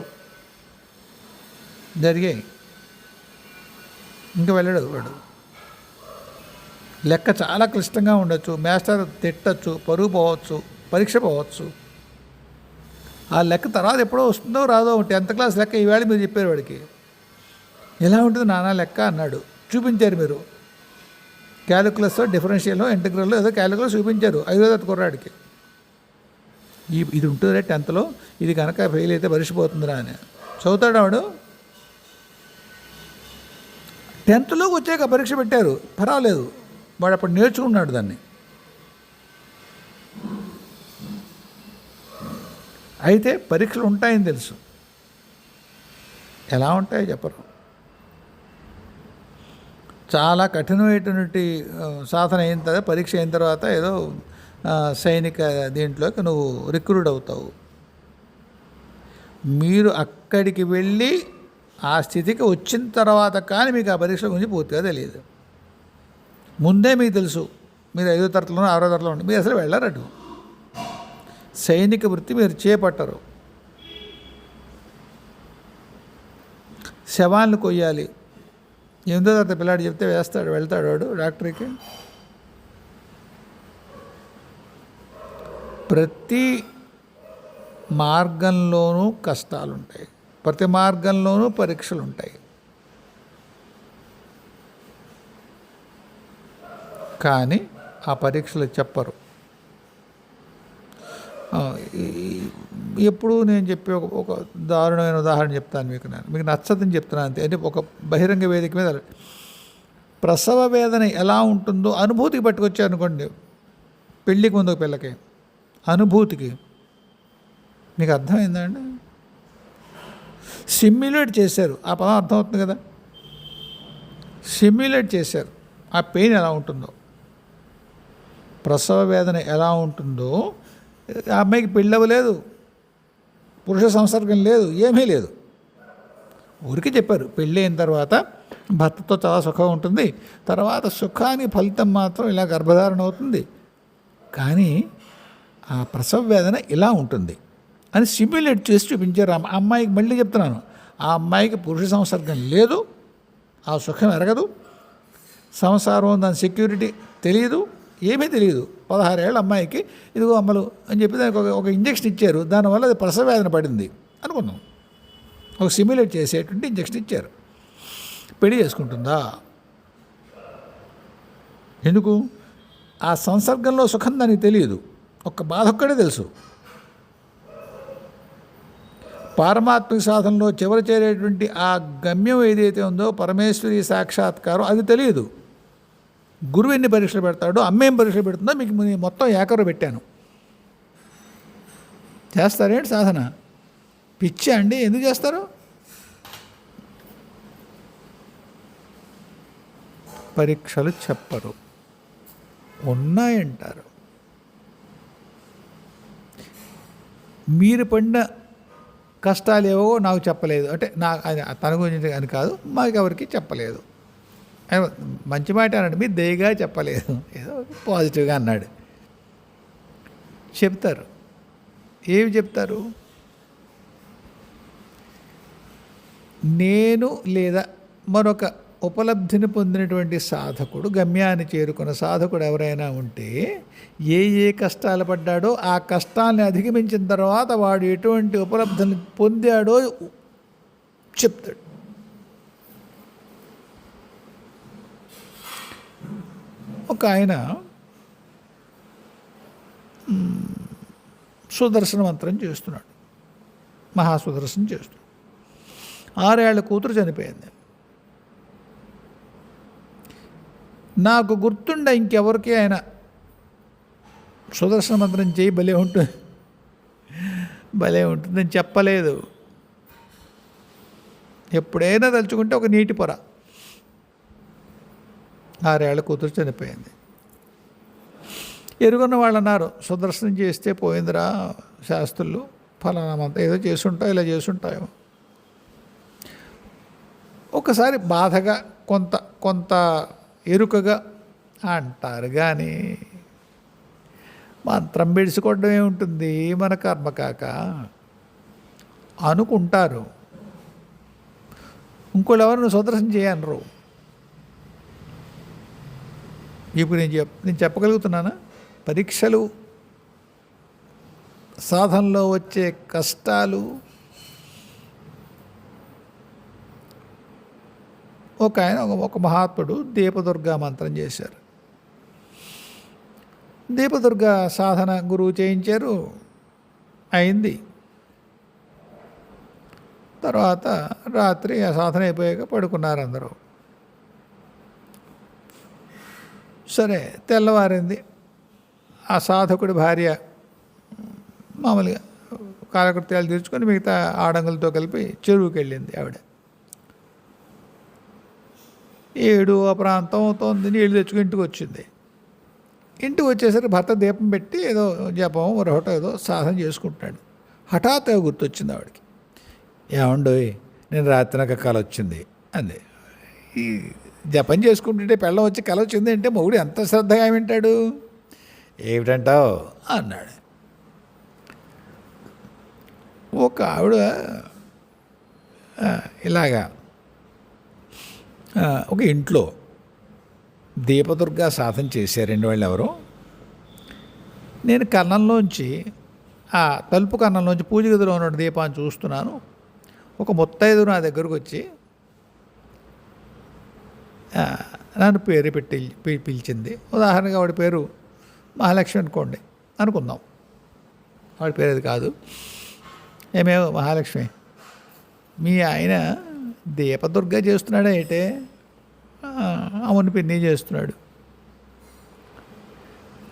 జరిగాయి. ఇంకా వెళ్ళడు వాడు. లెక్క చాలా క్లిష్టంగా ఉండొచ్చు, మాస్టర్ తిట్టచ్చు, పరుగు పోవచ్చు, పరీక్ష పోవచ్చు. ఆ లెక్క తర్వాత ఎప్పుడో వస్తుందో రాదో, 10th క్లాస్ లెక్క ఈవేళ మీరు చెప్పారు వాడికి. ఎలా ఉంటుంది నానా లెక్క అన్నాడు, చూపించారు మీరు. క్యాలిక్యులస్, డిఫరెన్షియల్, ఇంటిగ్రల్ ఏదో క్యాలిక్యులస్ చూపించారు 5వ తరగతి కుర్రాడికి. ఇది ఉంటుందే 10thలో, ఇది కనుక ఫెయిల్ అయితే పరిచిపోతుందిరా అని చదువుతాడు వాడు. 10thలోకి వచ్చాక పరీక్ష పెట్టారు, పర్వాలేదు, వాడు అప్పుడు నేర్చుకున్నాడు దాన్ని. అయితే పరీక్షలు ఉంటాయని తెలుసు, ఎలా ఉంటాయో చెప్పరు. చాలా కఠినమైనటువంటి సాధన అయిన తర్వాత, పరీక్ష అయిన తర్వాత ఏదో సైనిక దీంట్లోకి నువ్వు రిక్రూట్ అవుతావు. మీరు అక్కడికి వెళ్ళి ఆ స్థితికి వచ్చిన తర్వాత కానీ మీకు ఆ పరీక్షల గురించి పూర్తిగా తెలియదు. ముందే మీకు తెలుసు మీరు 5వ తరగతిలోనూ 6వ తరగతిలో ఉండి మీరు అసలు వెళ్ళారటు. సైనిక వృత్తి మీరు చేపట్టరు. శవాలను కొయ్యాలి, 8వ తరగతి పిల్లాడు చెప్తే వెళ్తాడు వాడు డాక్టర్కి. ప్రతి మార్గంలోనూ కష్టాలు ఉంటాయి, ప్రతి మార్గంలోనూ పరీక్షలు ఉంటాయి. కానీ ఆ పరీక్షలు చెప్పరు. ఆ, ఎప్పుడు నేను చెప్పే ఒక దారుణమైన ఉదాహరణ చెప్తాను మీకు నచ్చదని చెప్తున్నాను అంతే. అంటే ఒక బహిరంగ వేదిక మీద ప్రసవ వేదన ఎలా ఉంటుందో అనుభూతికి పట్టుకొచ్చారు అనుకోండి, పెళ్ళికి ముందు పిల్లకి అనుభూతికి, మీకు అర్థమైందా అండి? సిమ్యులేట్ చేశారు, ఆ పదం అర్థమవుతుంది కదా, సిమ్యులేట్ చేశారు ఆ పెయిన్ ఎలా ఉంటుందో, ప్రసవ వేదన ఎలా ఉంటుందో. ఆ అమ్మాయికి పెళ్ళి అవ్వలేదు, పురుష సంసర్గం లేదు, ఏమీ లేదు, ఊరికి చెప్పారు పెళ్ళి అయిన తర్వాత భర్తతో చాలా సుఖం ఉంటుంది, తర్వాత సుఖానికి ఫలితం మాత్రం ఇలా గర్భధారణ అవుతుంది, కానీ ఆ ప్రసవ వేదన ఇలా ఉంటుంది అని సిమ్యులేట్ చేసి చూపించారు. ఆ అమ్మాయికి మళ్ళీ చెప్తున్నాను, ఆ అమ్మాయికి పురుష సంసర్గం లేదు, ఆ సుఖం ఎరగదు, సంసారం దాని సెక్యూరిటీ తెలియదు, ఏమీ తెలియదు. 16 ఏళ్ళ అమ్మాయికి ఇదిగో అమ్మలు అని చెప్పి దానికి ఒక ఇంజక్షన్ ఇచ్చారు, దానివల్ల అది ప్రసవ వేదన పడింది అనుకున్నాం. ఒక సిమ్యులేట్ చేసేటువంటి ఇంజక్షన్ ఇచ్చారు. పెళ్లి చేసుకుంటుందా? ఎందుకు? ఆ సంసర్గంలో సుఖం దానికి తెలియదు, ఒక్క బాధ ఒక్కడే తెలుసు. పారమాత్మిక సాధనలో చివరి చేరేటువంటి ఆ గమ్యం ఏదైతే ఉందో పరమేశ్వరి సాక్షాత్కారం, అది తెలియదు. గురువు ఎన్ని పరీక్షలు పెడతాడో, అమ్మ ఏం పరీక్షలు పెడుతుందో మీకు మొత్తం ఏకరు పెట్టాను. చేస్తారేంటి సాధన? పిచ్చా అండి, ఎందుకు చేస్తారు? పరీక్షలు చెప్పరు, ఉన్నాయంటారు. మీరు పడిన కష్టాలు ఏవో నాకు చెప్పలేదు, అంటే తన గురించి అని కాదు, మాకు ఎవరికి చెప్పలేదు. మంచి మాట అన్నాడు, మీరు దయగా చెప్పలేదు, ఏదో పాజిటివ్గా అన్నాడు. చెప్తారు, ఏమి చెప్తారు? నేను లేదా మరొక ఉపలబ్ధిని పొందినటువంటి సాధకుడు, గమ్యాన్ని చేరుకున్న సాధకుడు ఎవరైనా ఉంటే ఏ కష్టాలు పడ్డాడో ఆ కష్టాన్ని అధిగమించిన తర్వాత వాడు ఎటువంటి ఉపలబ్ధిని పొందాడో చెప్తాడు. ఒక ఆయన సుదర్శన మంత్రం చేస్తున్నాడు, మహాసుదర్శనం చేస్తున్నాడు. 6 ఏళ్ల కూతురు చనిపోయింది. నాకు గుర్తుండ ఇంకెవరికి ఆయన సుదర్శన మంత్రం చేయి భలే ఉంటుందని చెప్పలేదు. ఎప్పుడైనా తలుచుకుంటే ఒక నీటి పొర. 6 ఏళ్ల కూతురు చనిపోయింది. ఎరుగున్న వాళ్ళు అన్నారు, సుదర్శనం చేస్తే పోయిందిరా శాస్త్రులు, ఫలానా మంత్రం ఏదో చేసుంటావు, ఇలా చేసుంటాయో. ఒకసారి బాధగా కొంత ఎరుకగా అంటారు, కానీ మంత్రం బెడిసుకోవడం ఏముంటుంది, మన కర్మ కాక అనుకుంటారు. ఇంకోళ్ళు ఎవరు సుదర్శనం చేయనరు. ఇప్పుడు నేను చెప్పగలుగుతున్నానా? పరీక్షలు, సాధనలో వచ్చే కష్టాలు, ఒక మహాత్ముడు దీపదుర్గా మంత్రం చేశారు. దీపదుర్గా సాధన గురువు చేయించారు, అయింది. తర్వాత రాత్రి ఆ సాధన అయిపోయాక పడుకున్నారు అందరూ. సరే, తెల్లవారింది. ఆ సాధకుడి భార్య మామూలుగా కాలకృత్యాలు తీర్చుకొని మిగతా ఆడంగులతో కలిపి చెరువుకి వెళ్ళింది. ఆవిడ 7 ఆ ప్రాంతం అవుతోంది, నీళ్ళు తెచ్చుకుని ఇంటికి వచ్చింది. ఇంటికి వచ్చేసరికి భర్త దీపం పెట్టి ఏదో జపం మరొకటో ఏదో సాధన చేసుకుంటున్నాడు. హఠాత్తుగా గుర్తొచ్చింది ఆవిడకి. ఏమండోయ్, నేను రాత్రి నాకు కల వచ్చింది అంది. ఈ జపం చేసుకుంటుంటే పెళ్ళం వచ్చి కల వచ్చింది అంటే మొగుడు ఎంత శ్రద్ధగా వింటాడు. ఏమిటంటావు అన్నాడు. ఒక ఆవిడ ఇలాగా ఒక ఇంట్లో దీపదుర్గా సాధన చేశారండి వాళ్ళు ఎవరో. నేను కన్నంలోంచి, ఆ తలుపు కన్నంలోంచి పూజ గదిలో ఉన్న దీపాన్ని చూస్తున్నాను. ఒక ముత్తైదు నా దగ్గరకు వచ్చి నన్ను పేరు పెట్టి పిలిచింది. ఉదాహరణగా ఆవిడ పేరు మహాలక్ష్మి అనుకోండి, అనుకుందాం. వాడి పేరు అది కాదు. ఏమేమో మహాలక్ష్మి, మీ ఆయన దీపదుర్గ చేస్తున్నాడా ఏటే? అవును పిన్ని చేస్తున్నాడు.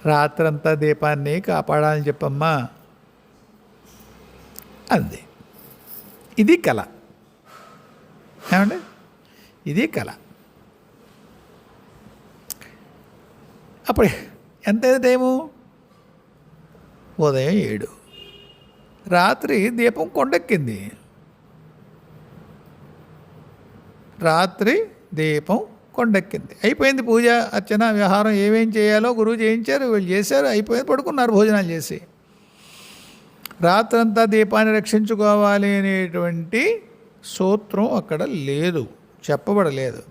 రాత్రంతా దీపాన్ని కాపాడాలని చెప్పమ్మా అంది. ఇది కళ ఏమండి, ఇది కళ. అప్పుడు ఎంతైనా టైము? ఉదయం 7. రాత్రి దీపం కొండెక్కింది. అయిపోయింది పూజ అర్చన వ్యవహారం ఏమేం చేయాలో గురువు చేయించారు, వీళ్ళు చేశారు, అయిపోయింది, పడుకున్నారు భోజనాలు చేసి. రాత్రంతా దీపాన్ని రక్షించుకోవాలి అనేటువంటి సూత్రం అక్కడ లేదు, చెప్పబడలేదు.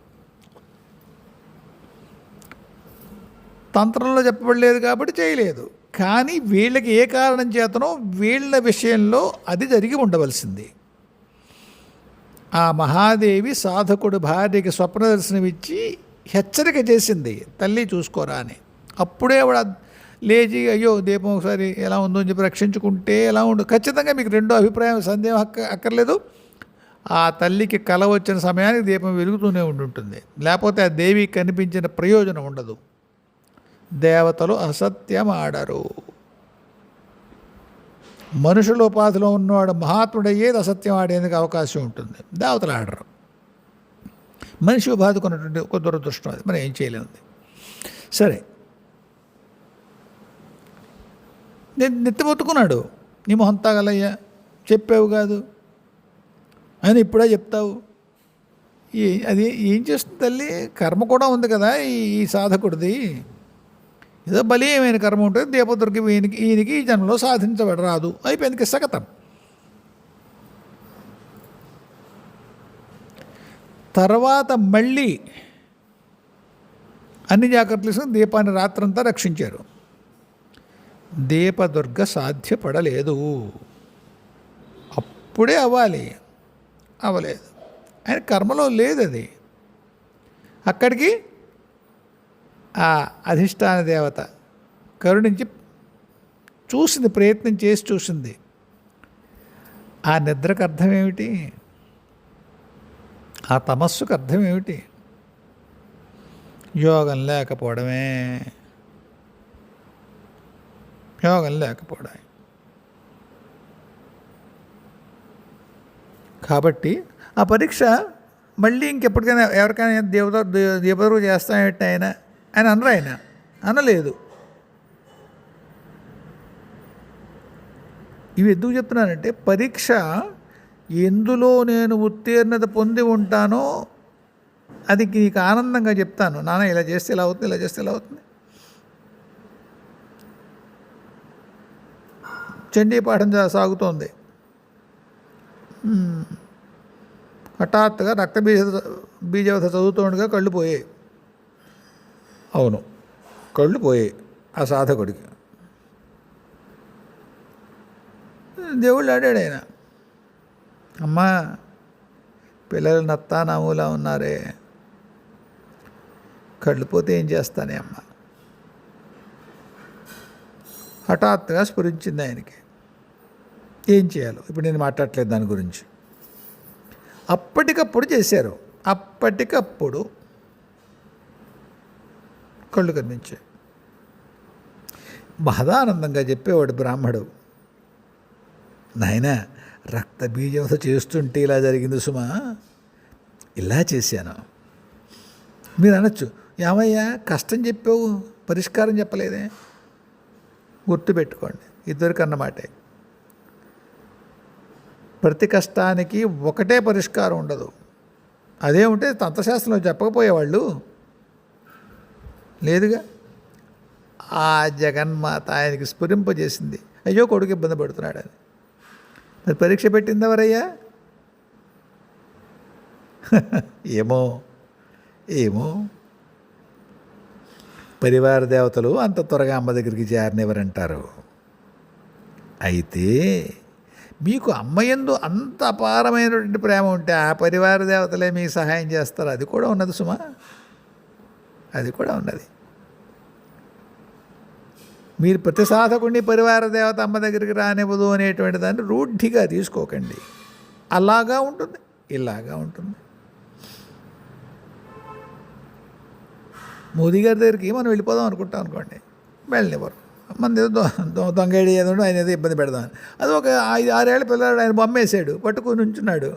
తంత్రంలో చెప్పబడలేదు కాబట్టి చేయలేదు. కానీ వీళ్ళకి ఏ కారణం చేతనో వీళ్ళ విషయంలో అది జరిగి ఉండవలసింది. ఆ మహాదేవి సాధకుడు భార్యకి స్వప్న దర్శనమిచ్చి హెచ్చరిక చేసింది, తల్లి చూసుకోరా అని. అప్పుడే ఆవిడ లేచి అయ్యో దీపం ఒకసారి ఎలా ఉందో అని చెప్పి రక్షించుకుంటే ఎలా ఉండు. ఖచ్చితంగా మీకు రెండో అభిప్రాయం సందేహం అక్కర్లేదు. ఆ తల్లికి కల వచ్చిన సమయానికి దీపం వెలుగుతూనే ఉంటుంది. లేకపోతే ఆ దేవి కనిపించిన ప్రయోజనం ఉండదు. దేవతలు అసత్యం ఆడరు. మనుషుల ఉపాధిలో ఉన్నవాడు మహాత్ముడయ్యేది అసత్యం ఆడేందుకు అవకాశం ఉంటుంది, దేవతలు ఆడరు. మనిషి ఉపాధికి ఉన్నటువంటి ఒక దురదృష్టం, అది మనం ఏం చేయలేము. సరే, నేను నెత్తిమొత్తుకున్నాడు, నీ మొహం తాగలయ్యా, చెప్పావు కాదు అని ఇప్పుడే చెప్తావు. అది ఏం చేస్తుంది తల్లి? కర్మ కూడా ఉంది కదా ఈ సాధకుడిది. ఏదో బలీయమైన కర్మ ఉంటుంది, దీపదుర్గ ఈయనకి ఈ జన్మలో సాధించబడరాదు, అయిపోయింది కిస్సకతం. తర్వాత మళ్ళీ అన్ని జాగ్రత్తలు తీసుకుని దీపాన్ని రాత్రంతా రక్షించారు. దీపదుర్గ సాధ్యపడలేదు. అప్పుడే అవ్వలేదు. ఆయన కర్మలో లేదు అది. అక్కడికి ఆ అధిష్టాన దేవత కరుణించి చూసింది, ప్రయత్నం చేసి చూసింది. ఆ నిద్రకు అర్థం ఏమిటి? ఆ తమస్సుకు అర్థం ఏమిటి? యోగం లేకపోవడమే. కాబట్టి ఆ పరీక్ష మళ్ళీ ఇంకెప్పటికైనా ఎవరికైనా దీపదర్గ చేస్తామేంటి ఆయన అనరు. ఆయన అనలేదు. ఇవి ఎందుకు చెప్తున్నానంటే, పరీక్ష ఎందులో నేను ఉత్తీర్ణత పొంది ఉంటానో అది నీకు ఆనందంగా చెప్తాను. నాన్న ఇలా చేస్తే ఇలా అవుతుంది, ఇలా చేస్తే ఇలా అవుతుంది. చండీ పాఠం సాగుతోంది. హఠాత్తుగా బీజవత చదువుతుండగా కళ్ళు పోయాయి. అవును, కళ్ళు పోయాయి ఆ సాధకుడికి. దేవుళ్ళు ఆడాడు ఆయన, అమ్మా పిల్లలు నత్తా నామూలా ఉన్నారే, కళ్ళు పోతే ఏం చేస్తానే అమ్మ. హఠాత్తుగా స్ఫురించింది ఆయనకి, ఏం చేయాలో. ఇప్పుడు నేను మాట్లాడట్లేదు దాని గురించి. అప్పటికప్పుడు చేశారు. అప్పటికప్పుడు కళ్ళు కనిపించాయి. మహదానందంగా చెప్పేవాడు బ్రాహ్మడు, నాయన రక్త బీజవత చేస్తుంటే ఇలా జరిగింది సుమా, ఇలా చేశాను. మీరు అనొచ్చు, ఏమయ్యా కష్టం చెప్పావు, పరిష్కారం చెప్పలేదే. గుర్తుపెట్టుకోండి, ఇదివరకు అన్నమాటే, ప్రతి కష్టానికి ఒకటే పరిష్కారం ఉండదు. అదే ఉంటే తంత్రశాస్త్రంలో చెప్పకపోయేవాళ్ళు లేదుగా. ఆ జగన్మాత ఆయనకి స్ఫురింపజేసింది, అయ్యో కొడుకు ఇబ్బంది పడుతున్నాడని. మరి పరీక్ష పెట్టింది ఎవరయ్యా? ఏమో పరివార దేవతలు అంత త్వరగా అమ్మ దగ్గరికి చేరనివ్వరంటారు. అయితే మీకు అమ్మయందు అంత అపారమైనటువంటి ప్రేమ ఉంటే ఆ పరివార దేవతలే మీకు సహాయం చేస్తారు. అది కూడా ఉన్నది సుమా, అది కూడా ఉన్నది. మీరు ప్రతి సాధకుడిని పరివార దేవత అమ్మ దగ్గరికి రానివ్వదు అనేటువంటి దాన్ని రూఢిగా తీసుకోకండి. అలాగా ఉంటుంది, ఇలాగా ఉంటుంది. మోదీ గారి దగ్గరికి మనం వెళ్ళిపోదాం అనుకుంటాం అనుకోండి, వెళ్ళనివ్వరు. మన ఏదో దొంగ ఐడియా ఏదో ఆయన ఏదో ఇబ్బంది పెడదామని. అది ఒక 5-6 ఏళ్ల పిల్లవాడు ఆయన బొమ్మేసాడు, పట్టుకుని ఉంచున్నాడు.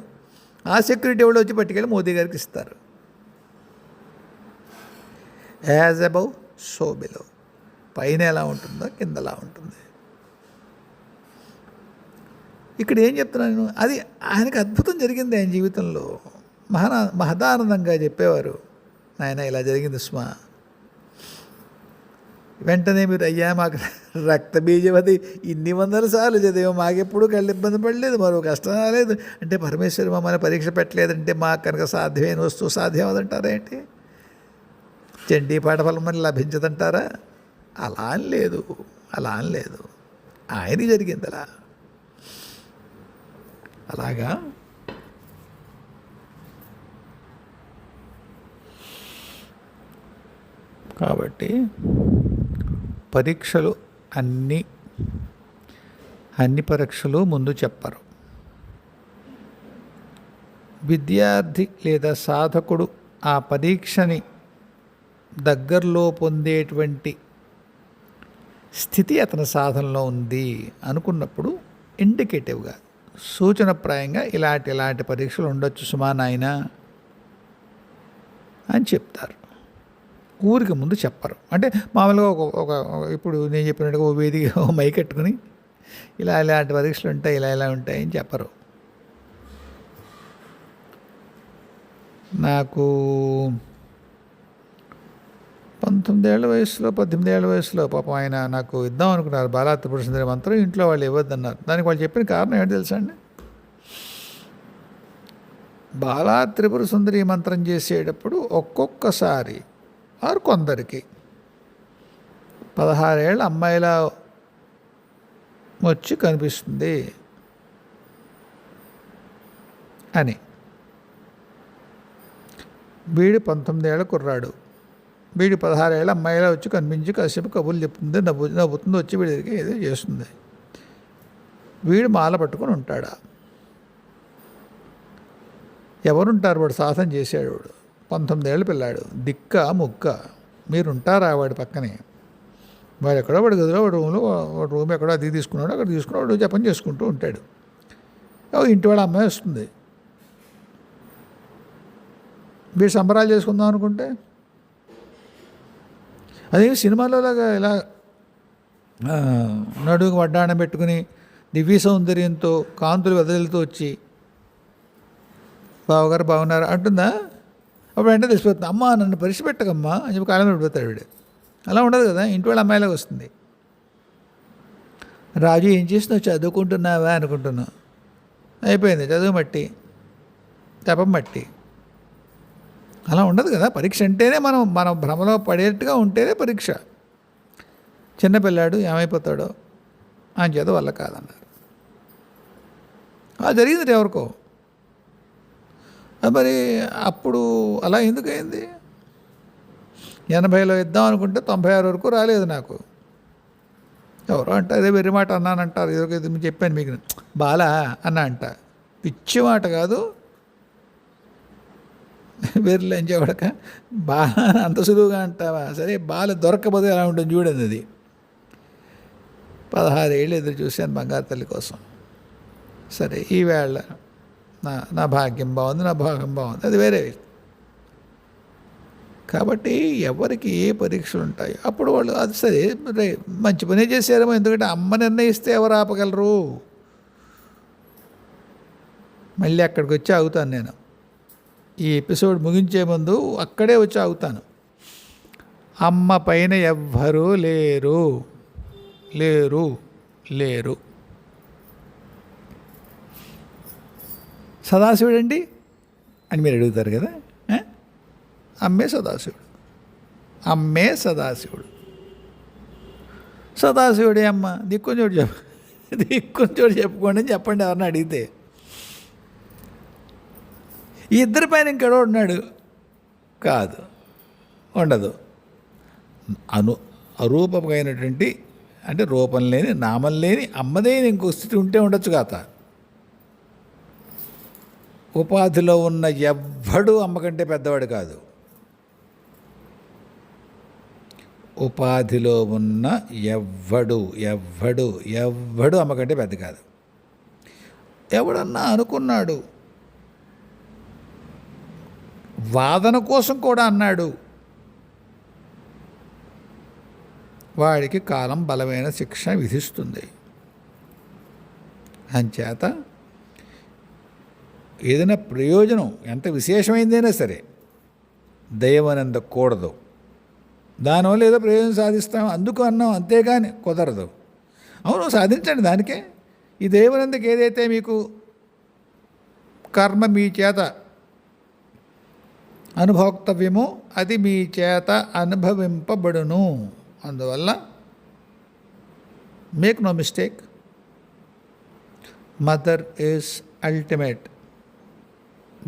ఆ సెక్యూరిటీ ఎవడో వచ్చి పట్టుకెళ్ళి మోదీ గారికి ఇస్తారు. As above so below. పైన ఎలా ఉంటుందో కిందలా ఉంటుంది. ఇక్కడ ఏం చెప్తున్నాను, అది ఆయనకు అద్భుతం జరిగింది ఆయన జీవితంలో. మహదానందంగా చెప్పేవారు, నాయన ఇలా జరిగింది సుమా. వెంటనే మీరు అయ్యా మాకు రక్త బీజవతి ఇన్ని 100 సార్లు చదివాం, మాకెప్పుడు కళ్ళు ఇబ్బంది పడలేదు, మరో కష్టం రాలేదు అంటే పరమేశ్వరి మమ్మల్ని పరీక్ష పెట్టలేదంటే మాకు కనుక సాధ్యమైన వస్తువు సాధ్యం అదంటారా ఏంటి? చండీ పాఠఫలం మరి లభించదంటారా? అలా అని లేదు, అలా అని లేదు. ఆయనకి జరిగింది అలాగా. కాబట్టి పరీక్షలు అన్ని పరీక్షలు ముందు చెప్పరు. విద్యార్థి లేదా సాధకుడు ఆ పరీక్షని దగ్గరలో పొందేటువంటి స్థితి అతని సాధనలో ఉంది అనుకున్నప్పుడు ఇండికేటివ్గా, సూచనప్రాయంగా ఇలాంటి పరీక్షలు ఉండొచ్చు సుమా నాయన అని చెప్తారు. ఊరికి ముందు చెప్పరు. అంటే మామూలుగా ఒక ఇప్పుడు నేను చెప్పినట్టుగా ఓ వేదిక మైక్ కట్టుకుని ఇలాంటి పరీక్షలు ఉంటాయి, ఇలా ఉంటాయి అని చెప్పరు. నాకు 19 ఏళ్ల వయసులో 18 ఏళ్ల వయసులో పాపం ఆయన నాకు ఇద్దాం అనుకున్నారు బాలా త్రిపుర సుందరి మంత్రం. ఇంట్లో వాళ్ళు ఇవ్వద్దన్నారు. దానికి వాళ్ళు చెప్పిన కారణం ఏంటి తెలుసా అండి? బాలా త్రిపుర సుందరి మంత్రం చేసేటప్పుడు ఒక్కొక్కసారి వారు కొందరికి 16 ఏళ్ళ అమ్మాయిలా వచ్చి కనిపిస్తుంది అని. వీడు 19 ఏళ్ళ కుర్రాడు, వీడి 16 ఏళ్ళ అమ్మాయిలా వచ్చి కనిపించి కాసేపు కబుర్లు చెప్తుంది, నవ్వుతుంది, వచ్చి వీడి దగ్గరికి ఏదో చేస్తుంది. వీడు మాల పట్టుకొని ఉంటాడా? ఎవరుంటారు? వాడు సాధన చేశాడు, వాడు 19 ఏళ్ళ పిల్లాడు, దిక్క ముక్క. మీరుంటారా వాడి పక్కనే? వాడు ఎక్కడో వాడి గదిలో వాడు రూమ్ ఎక్కడో అది తీసుకున్నాడు, అక్కడ తీసుకున్నాడు, జపం చేసుకుంటూ ఉంటాడు. ఇంటి వాడు అమ్మాయి వస్తుంది, వీడు సంబరాలు చేసుకుందాం అనుకుంటే అదేమి సినిమాలోలాగా ఇలా నడుగు వడ్డాణం పెట్టుకుని దివ్య సౌందర్యంతో కాంతులు వెదజల్లుతూ వచ్చి బావగారు బాగున్నారు అంటుందా? అప్పుడు వెంటనే తెలిసిపోతుంది, అమ్మ నన్ను పరీక్ష పెట్టకమ్మా అని చెప్పి కాలం పడిపోతాడు వీడు. అలా ఉండదు కదా, ఇంటి వాళ్ళ అమ్మాయిలాగా వస్తుంది. రాజు ఏం చేసినావు, చదువుకుంటున్నావా అనుకుంటున్నావు. అయిపోయింది, చదువు మట్టి, తపం మట్టి. అలా ఉండదు కదా. పరీక్ష అంటేనే మనం భ్రమలో పడేట్టుగా ఉంటేనే పరీక్ష. చిన్నపిల్లాడు ఏమైపోతాడో ఆయన చదువు వల్ల కాదన్నారు. అలా జరిగింది ఎవరికో. మరి అప్పుడు అలా ఎందుకయింది? 80లో ఇద్దాం అనుకుంటే 96 వరకు రాలేదు నాకు. ఎవరో అంట అదే వెర్రి మాట అన్నానంటారు, ఏదో చెప్పాను మీకు, బాలా అన్నా అంట. పిచ్చి మాట కాదు, వెర్రి అని చెప్పడక బాలా అంత సులువుగా అంటావా? సరే బాల దొరకబోతే ఎలా ఉంటుంది చూడండి. అది 16 ఏళ్ళు ఎదురు చూశాను బంగారు తల్లి కోసం. సరే ఈవేళ నా భాగ్యం బాగుంది, నా భాగం బాగుంది, అది వేరే. కాబట్టి ఎవరికి ఏ పరీక్షలు ఉంటాయి అప్పుడు వాళ్ళు అది సరే మంచి పనే చేశారేమో. ఎందుకంటే అమ్మ నిర్ణయిస్తే ఎవరు ఆపగలరు? మళ్ళీ అక్కడికి వచ్చి ఆగుతాను నేను. ఈ ఎపిసోడ్ ముగించే ముందు అక్కడే వచ్చి ఆగుతాను. అమ్మ పైన ఎవ్వరూ లేరు లేరు లేరు. సదాశివుడండి అని మీరు అడుగుతారు కదా. అమ్మే సదాశివుడు, అమ్మే సదాశివుడు. సదాశివుడే అమ్మ, దిక్కొంచోడు చెప్పుకోండి అని చెప్పండి ఎవరిని అడిగితే. ఈ ఇద్దరి పైన ఇంకెడో ఉన్నాడు కాదు, ఉండదు. అరూపమైనటువంటి అంటే రూపం లేని నామం లేని అమ్మదే ఇంకో స్థితి ఉంటే ఉండొచ్చు కాత. ఉపాధిలో ఉన్న ఎవ్వడు అమ్మకంటే పెద్దవాడు కాదు. ఉపాధిలో ఉన్న ఎవ్వడు అమ్మకంటే పెద్ద కాదు. ఎవడన్నా అనుకున్నాడు, వాదన కోసం కూడా అన్నాడు, వాడికి కాలం బలమైన శిక్ష విధిస్తుంది. అంచేత ఏదైనా ప్రయోజనం ఎంత విశేషమైందైనా సరే దైవనందకూడదు. దానివల్ల ఏదో ప్రయోజనం సాధిస్తాం అందుకు అన్నాం, అంతేగాని కుదరదు. అవును, సాధించండి దానికే. ఈ దైవనందకి ఏదైతే మీకు కర్మ మీ చేత అనుభోక్తవ్యమో అది మీ చేత అనుభవింపబడును. అందువల్ల make no mistake, mother is ultimate.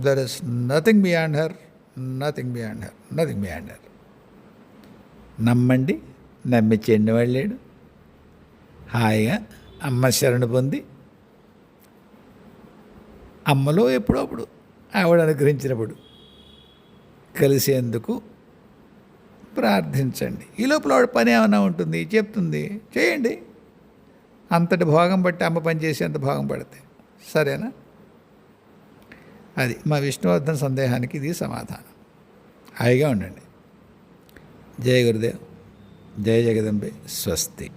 There is nothing beyond her. నమ్మండి, నమ్మి చెండివాడు లేడు. హాయిగా అమ్మ శరణు పొంది అమ్మలో ఎప్పుడప్పుడు ఆవిడ అనుగ్రహించినప్పుడు కలిసేందుకు ప్రార్థించండి. ఈ లోపల వాడు పని ఏమైనా ఉంటుంది చెప్తుంది, చేయండి. అంతటి భోగం బట్టి అమ్మ పని చేసేంత భోగం పడితే సరేనా? అది మా విష్ణువర్ధన్ సందేహానికి ఇది సమాధానం. హాయిగా ఉండండి. జయ గురుదేవ్, జయ జగదంబే, స్వస్తి.